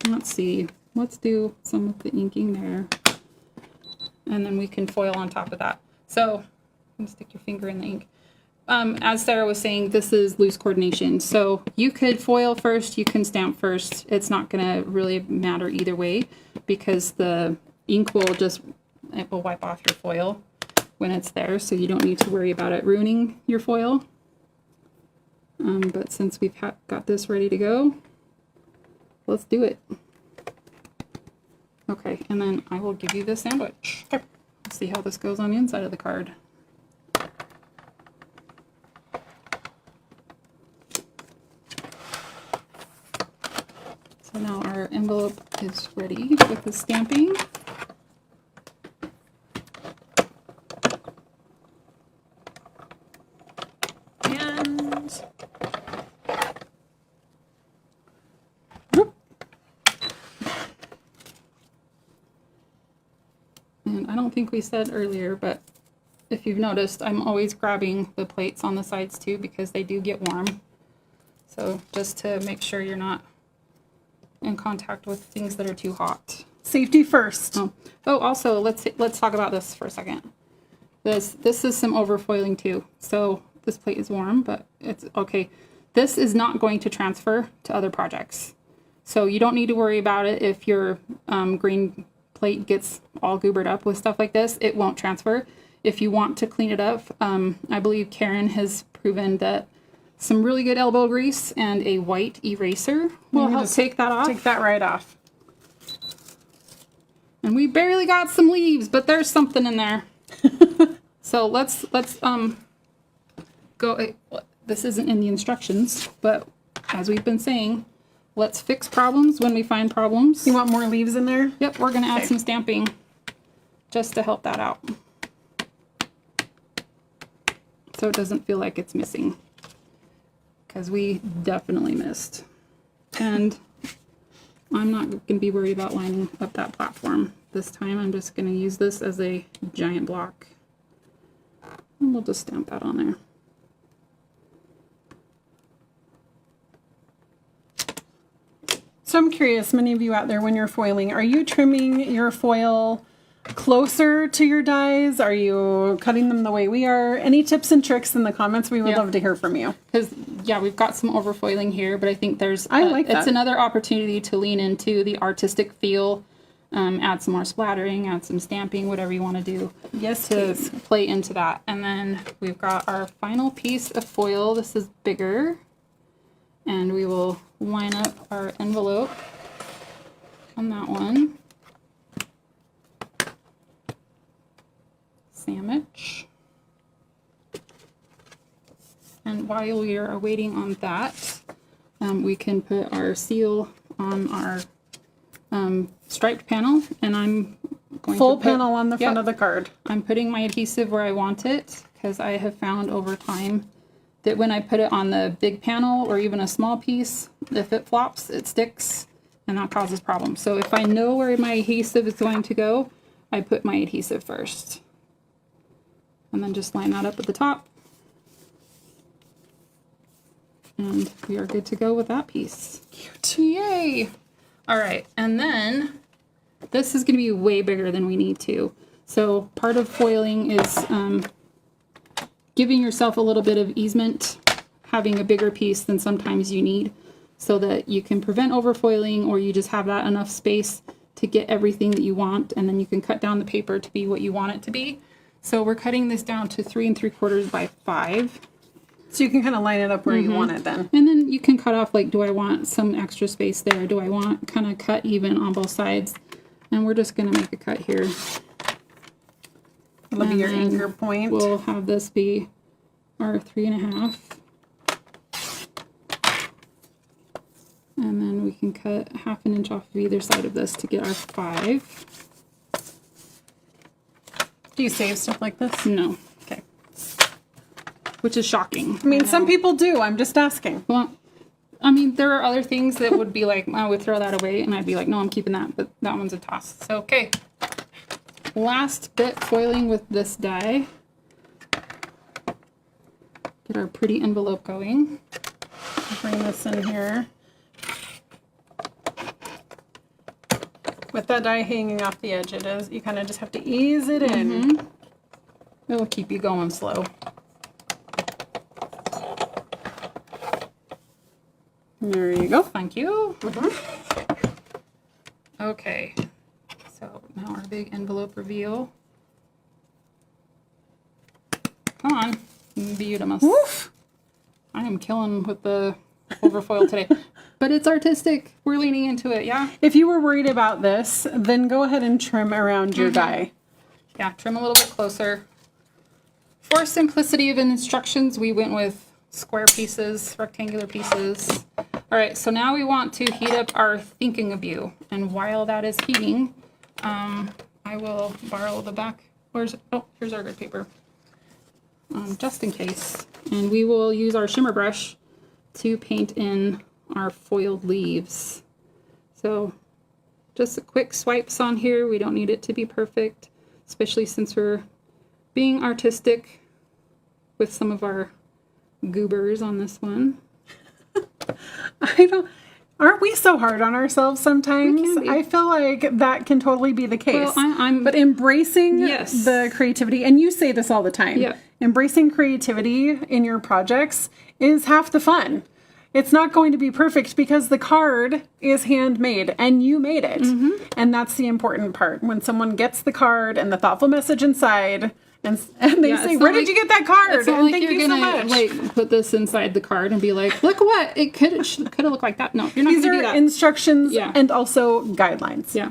let's see, let's do some of the inking there. And then we can foil on top of that. So, you can stick your finger in the ink. As Sarah was saying, this is loose coordination. So you could foil first, you can stamp first. It's not going to really matter either way, because the ink will just, it will wipe off your foil when it's there. So you don't need to worry about it ruining your foil. But since we've got this ready to go, let's do it. Okay, and then I will give you the sandwich. Okay. Let's see how this goes on the inside of the card. So now our envelope is ready with the stamping. And And I don't think we said earlier, but if you've noticed, I'm always grabbing the plates on the sides too, because they do get warm. So just to make sure you're not in contact with things that are too hot. safety first. Oh, also let's talk about this for a second. This is some overfoiling too. So this plate is warm, but it's okay. This is not going to transfer to other projects. So you don't need to worry about it if your green plate gets all goobered up with stuff like this. It won't transfer. If you want to clean it up, I believe Karen has proven that some really good elbow grease and a white eraser will help just take that off. Take that right off. And we barely got some leaves, but there's something in there. So let's go. This isn't in the instructions, but as we've been saying, let's fix problems when we find problems. You want more leaves in there? Yep, we're gonna add Okay. some stamping just to help that out, so it doesn't feel like it's missing, because we definitely missed. And I'm not going to be worried about lining up that platform this time. I'm just going to use this as a giant block. And we'll just stamp that on there. So I'm curious, many of you out there, when you're foiling, are you trimming your foil closer to your dies? Are you cutting them the way we are? Any tips and tricks in the comments? We would Yeah. love to hear from you. Because, yeah, we've got some overfoiling here, but I think there's... I like that. It's another opportunity to lean into the artistic feel add some more splattering, add some stamping, whatever you want to do Yes, to please. play into that. And then we've got our final piece of foil. This is bigger. And we will line up our envelope on that one. Sandwich. And while we are waiting on that, we can put our seal on our striped panel, and I'm going Full to put, panel on the front Yep. of the card. I'm putting my adhesive where I want it, because I have found over time that when I put it on the big panel or even a small piece, if it flops, it sticks, and that causes problems. So if I know where my adhesive is going to go, I put my adhesive first. And then just line that up at the top. And we are good to go with that piece. Cute. Yay! All right, and then this is going to be way bigger than we need to. So part of foiling is giving yourself a little bit of easement, having a bigger piece than sometimes you need, so that you can prevent overfoiling, or you just have that enough space to get everything that you want, and then you can cut down the paper to be what you want it to be. So we're cutting this down to 3 3/4 by 5. So you can kind of line it up where you want it then. And then you can cut off, like, do I want some extra space there? Do I want kind of cut even on both sides? And we're just going to make a cut here. It'll be your then anchor point. We'll have this be our 3.5. And then we can cut 1/2 inch off of either side of this to get our 5. Do you save stuff like this? No, Okay. which is shocking. I mean, some people do. I'm just asking. Well, I mean, there are other things that would be like, I would throw that away, and I'd be like, no, I'm keeping that, but that one's a toss. So, okay. Last bit foiling with this die. Get our pretty envelope going. Bring this in here. With that die hanging off the edge, you kind of just have to ease it in. It'll keep you going slow. There you go. Thank you. Okay. So now our big envelope reveal. Come on. Beautimus. Woof. I am killing with the overfoil today. But it's artistic. We're leaning into it, yeah? If you were worried about this, then go ahead and trim around your die. Yeah, trim a little bit closer. For simplicity of instructions, we went with square pieces, rectangular pieces. All right, so now we want to heat up our thinking of you. And while that is heating, I will borrow the back. Here's our grid paper. Just in case. And we will use our shimmer brush to paint in our foiled leaves. So just a quick swipes on here. We don't need it to be perfect, especially since we're being artistic with some of our goobers on this one. Aren't we so hard on ourselves sometimes? We can be. I feel like that can totally be the case. Well, but embracing Yes. the creativity, and you say this all the time, Yeah. embracing creativity in your projects is half the fun. It's not going to be perfect because the card is handmade and you made it. And that's the important part. When someone gets the card and the thoughtful message inside, and they Yeah, say, it's "Where not did you get that card?" It's not And like thank you're you so gonna much. like put this inside the card and be like, look what it could have looked like that. No, you're not These gonna do are that. instructions Yeah. and also guidelines. Yeah.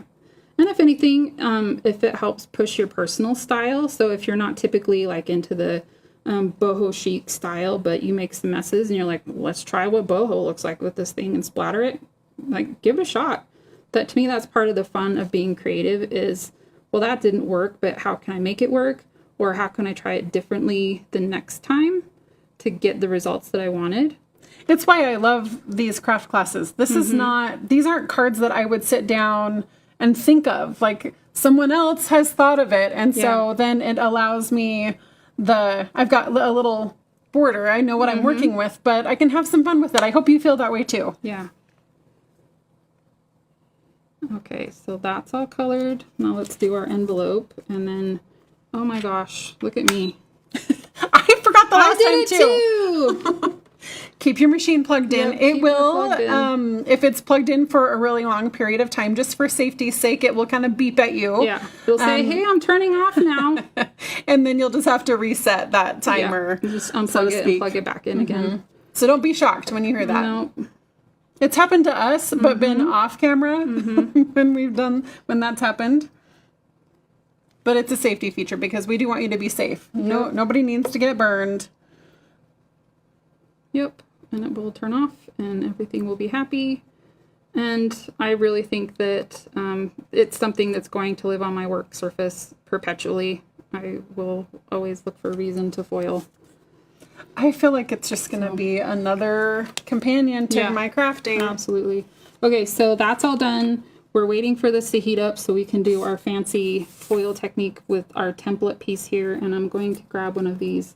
And if anything, if it helps push your personal style, so if you're not typically like into the boho chic style, but you make some messes and you're like, let's try what boho looks like with this thing and splatter it, like, give it a shot. That, to me, that's part of the fun of being creative is, well, that didn't work, but how can I make it work? Or how can I try it differently the next time to get the results that I wanted? It's why I love these craft classes. This is not, these aren't cards that I would sit down and think of. Like, someone else has thought of it. And so then it allows me I've got a little border. I know what I'm working with, but I can have some fun with it. I hope you feel that way too. Yeah. Okay, so that's all colored. Now let's do our envelope. And then, oh my gosh, look at me. I forgot the last I did time it too! keep your machine plugged in. Yep, It keep it will, plugged in. if it's plugged in for a really long period of time, just for safety's sake, it will kind of beep at you. Yeah. It'll say, hey, I'm turning off now. And then you'll just have to reset that timer. Yeah. Just so unplug to it and speak. plug it back in again. So don't be shocked when you hear that. No. It's happened to us, but been off camera when that's happened. But it's a safety feature because we do want you to be safe. No, nobody needs to get burned. Yep. And it will turn off and everything will be happy. And I really think that it's something that's going to live on my work surface perpetually. I will always look for a reason to foil. I feel like it's just going to be another companion to Yeah. my crafting. Absolutely. Okay, so that's all done. We're waiting for this to heat up so we can do our fancy foil technique with our template piece here. And I'm going to grab one of these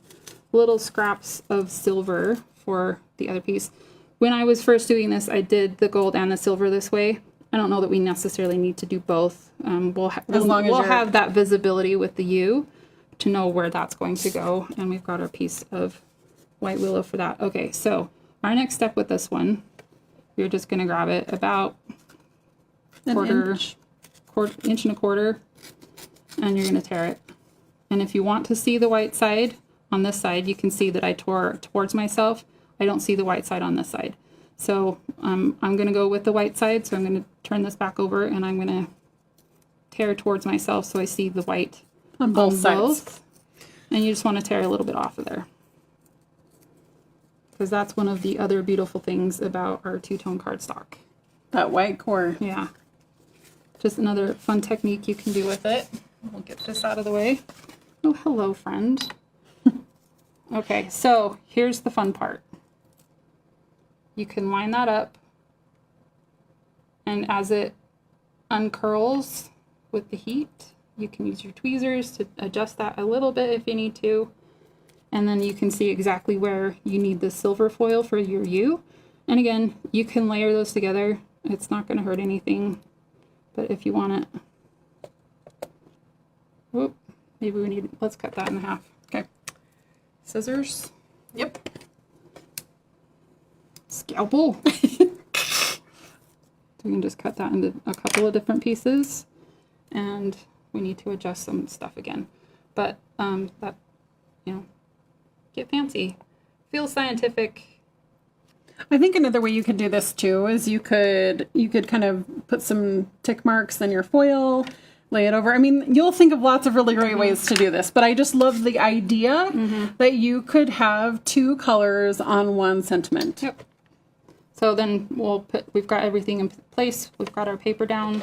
little scraps of silver for the other piece. When I was first doing this, I did the gold and the silver this way. I don't know that we necessarily need to do both. We'll have that visibility with the U to know where that's going to go. And we've got our piece of white willow for that. Okay, so our next step with this one, you're just going to grab it about inch and a quarter, and you're going to tear it. And if you want to see the white side on this side, you can see that I tore towards myself. I don't see the white side on this side. So I'm going to go with the white side. So I'm going to turn this back over and I'm going to tear towards myself so I see the white On both sides. And you just want to tear a little bit off of there. Because that's one of the other beautiful things about our two-tone cardstock. That white core. Yeah. Just another fun technique you can do with it. We'll get this out of the way. Oh, hello, friend. Okay, so here's the fun part. You can line that up, and as it uncurls with the heat, you can use your tweezers to adjust that a little bit if you need to. And then you can see exactly where you need the silver foil for your U. And again, you can layer those together. It's not going to hurt anything, but if you want it, whoop, maybe we need, let's cut that in half. Okay. Scissors. Yep. Scalpel. We can just cut that into a couple of different pieces, and we need to adjust some stuff again. But that, you know, get fancy, feel scientific. I think another way you could do this too is you could kind of put some tick marks in your foil, lay it over. I mean, you'll think of lots of really great ways to do this, but I just love the idea that you could have two colors on one sentiment. Yep. So then we've got everything in place. We've got our paper down.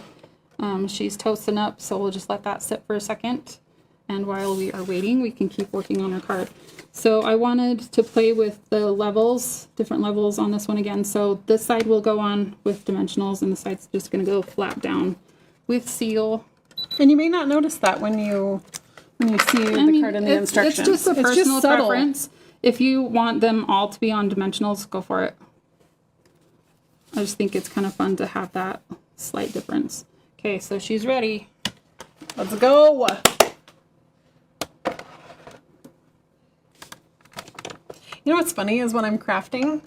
She's toasting up, so we'll just let that sit for a second. And while we are waiting, we can keep working on our card. So I wanted to play with the levels, different levels on this one again. So this side will go on with dimensionals, and the side's just going to go flat down with seal. And you may not notice that when you see the card in the instructions. It's just a personal subtle. preference. If you want them all to be on dimensionals, go for it. I just think it's kind of fun to have that slight difference. Okay, so she's ready. Let's go. You know what's funny is when I'm crafting,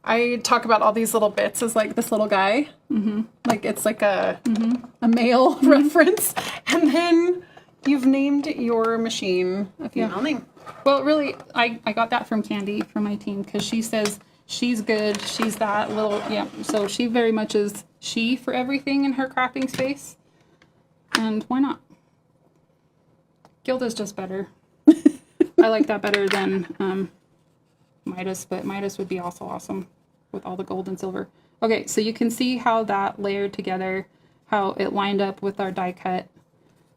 I talk about all these little bits as like this little guy. Like it's like a male reference. And then you've named your machine a female name. Well, really, I got that from Candy, from my team, because she says she's good, she's that little, yeah. So she very much is she for everything in her crafting space. And why not? Gilda's just better. I like that better than Midas, but Midas would be also awesome with all the gold and silver. Okay, so you can see how that layered together, how it lined up with our die cut.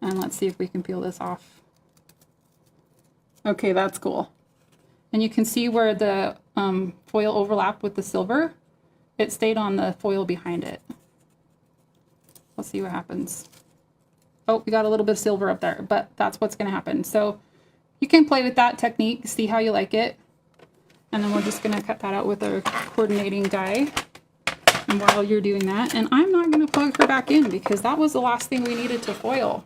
And let's see if we can peel this off. Okay, that's cool. And you can see where the foil overlapped with the silver. It stayed on the foil behind it. Let's see what happens. Oh, we got a little bit of silver up there, but that's what's going to happen. So you can play with that technique, see how you like it. And then we're just going to cut that out with our coordinating die. And while you're doing that, and I'm not going to plug her back in because that was the last thing we needed to foil.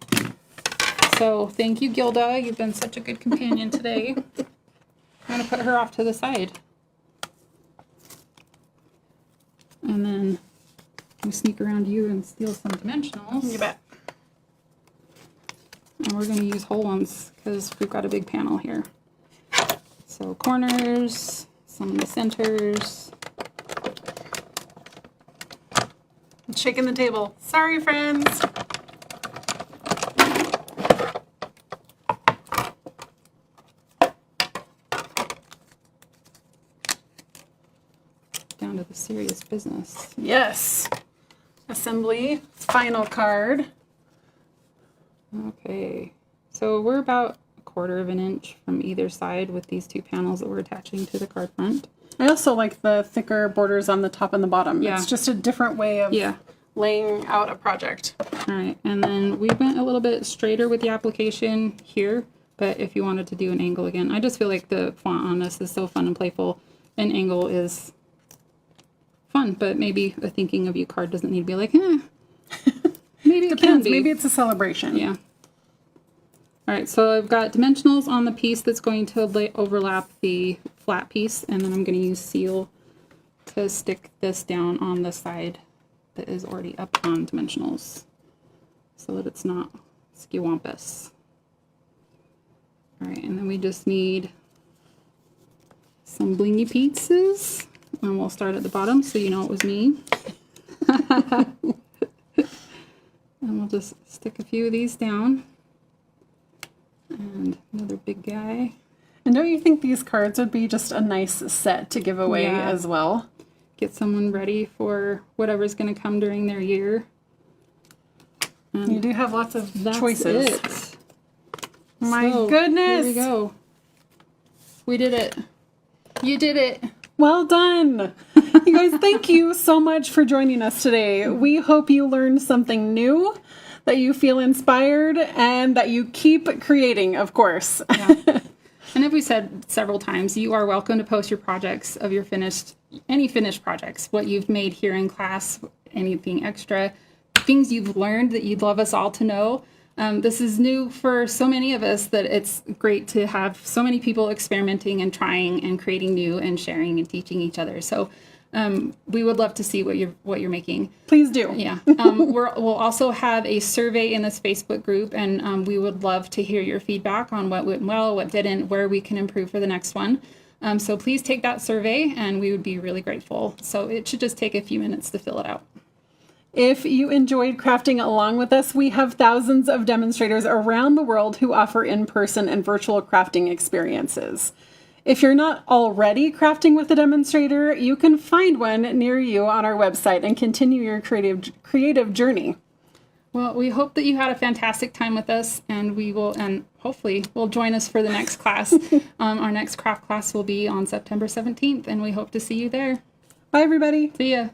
So thank you, Gilda. You've been such a good companion today. I'm going to put her off to the side. And then we sneak around you and steal some dimensionals. You bet. And we're going to use whole ones because we've got a big panel here. So corners, some of the centers. I'm shaking the table. Sorry, friends. Down to the serious business. Yes. Assembly, final card. Okay, so we're about 1/4 of an inch from either side with these two panels that we're attaching to the card front. I also like the thicker borders on the top and the bottom. Yeah. It's just a different way of Yeah. laying out a project. All right, and then we went a little bit straighter with the application here, but if you wanted to do an angle again, I just feel like the font on this is so fun and playful. An angle is fun, but maybe a thinking of you card doesn't need to be like, maybe it can Depends. be. Maybe it's a celebration. Yeah. All right, so I've got dimensionals on the piece that's going to overlap the flat piece, and then I'm going to use seal to stick this down on the side that is already up on dimensionals so that it's not skewampus. All right, and then we just need some blingy pieces, and we'll start at the bottom so you know it was me. And we'll just stick a few of these down. And another big guy. And don't you think these cards would be just a nice set to give away Yeah. as well? Get someone ready for whatever's going to come during their year. And You do have lots of that's choices. it. My So, goodness. Here we go. We did it. You did it. Well done. You guys, thank you so much for joining us today. We hope you learned something new, that you feel inspired, and that you keep creating, of course. And if we said several times, you are welcome to post your projects of your any finished projects, what you've made here in class, anything extra, things you've learned that you'd love us all to know. This is new for so many of us that it's great to have so many people experimenting and trying and creating new and sharing and teaching each other. So we would love to see what you're making. Please do. Yeah. We'll also have a survey in this Facebook group, and we would love to hear your feedback on what went well, what didn't, where we can improve for the next one. So please take that survey, and we would be really grateful. So it should just take a few minutes to fill it out. If you enjoyed crafting along with us, we have thousands of demonstrators around the world who offer in-person and virtual crafting experiences. If you're not already crafting with a demonstrator, you can find one near you on our website and continue your creative journey. Well, we hope that you had a fantastic time with us, and hopefully will join us for the next class. Our next craft class will be on September 17th, and we hope to see you there. Bye, everybody. See ya.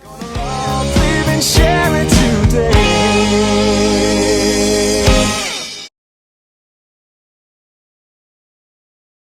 Live and share it today.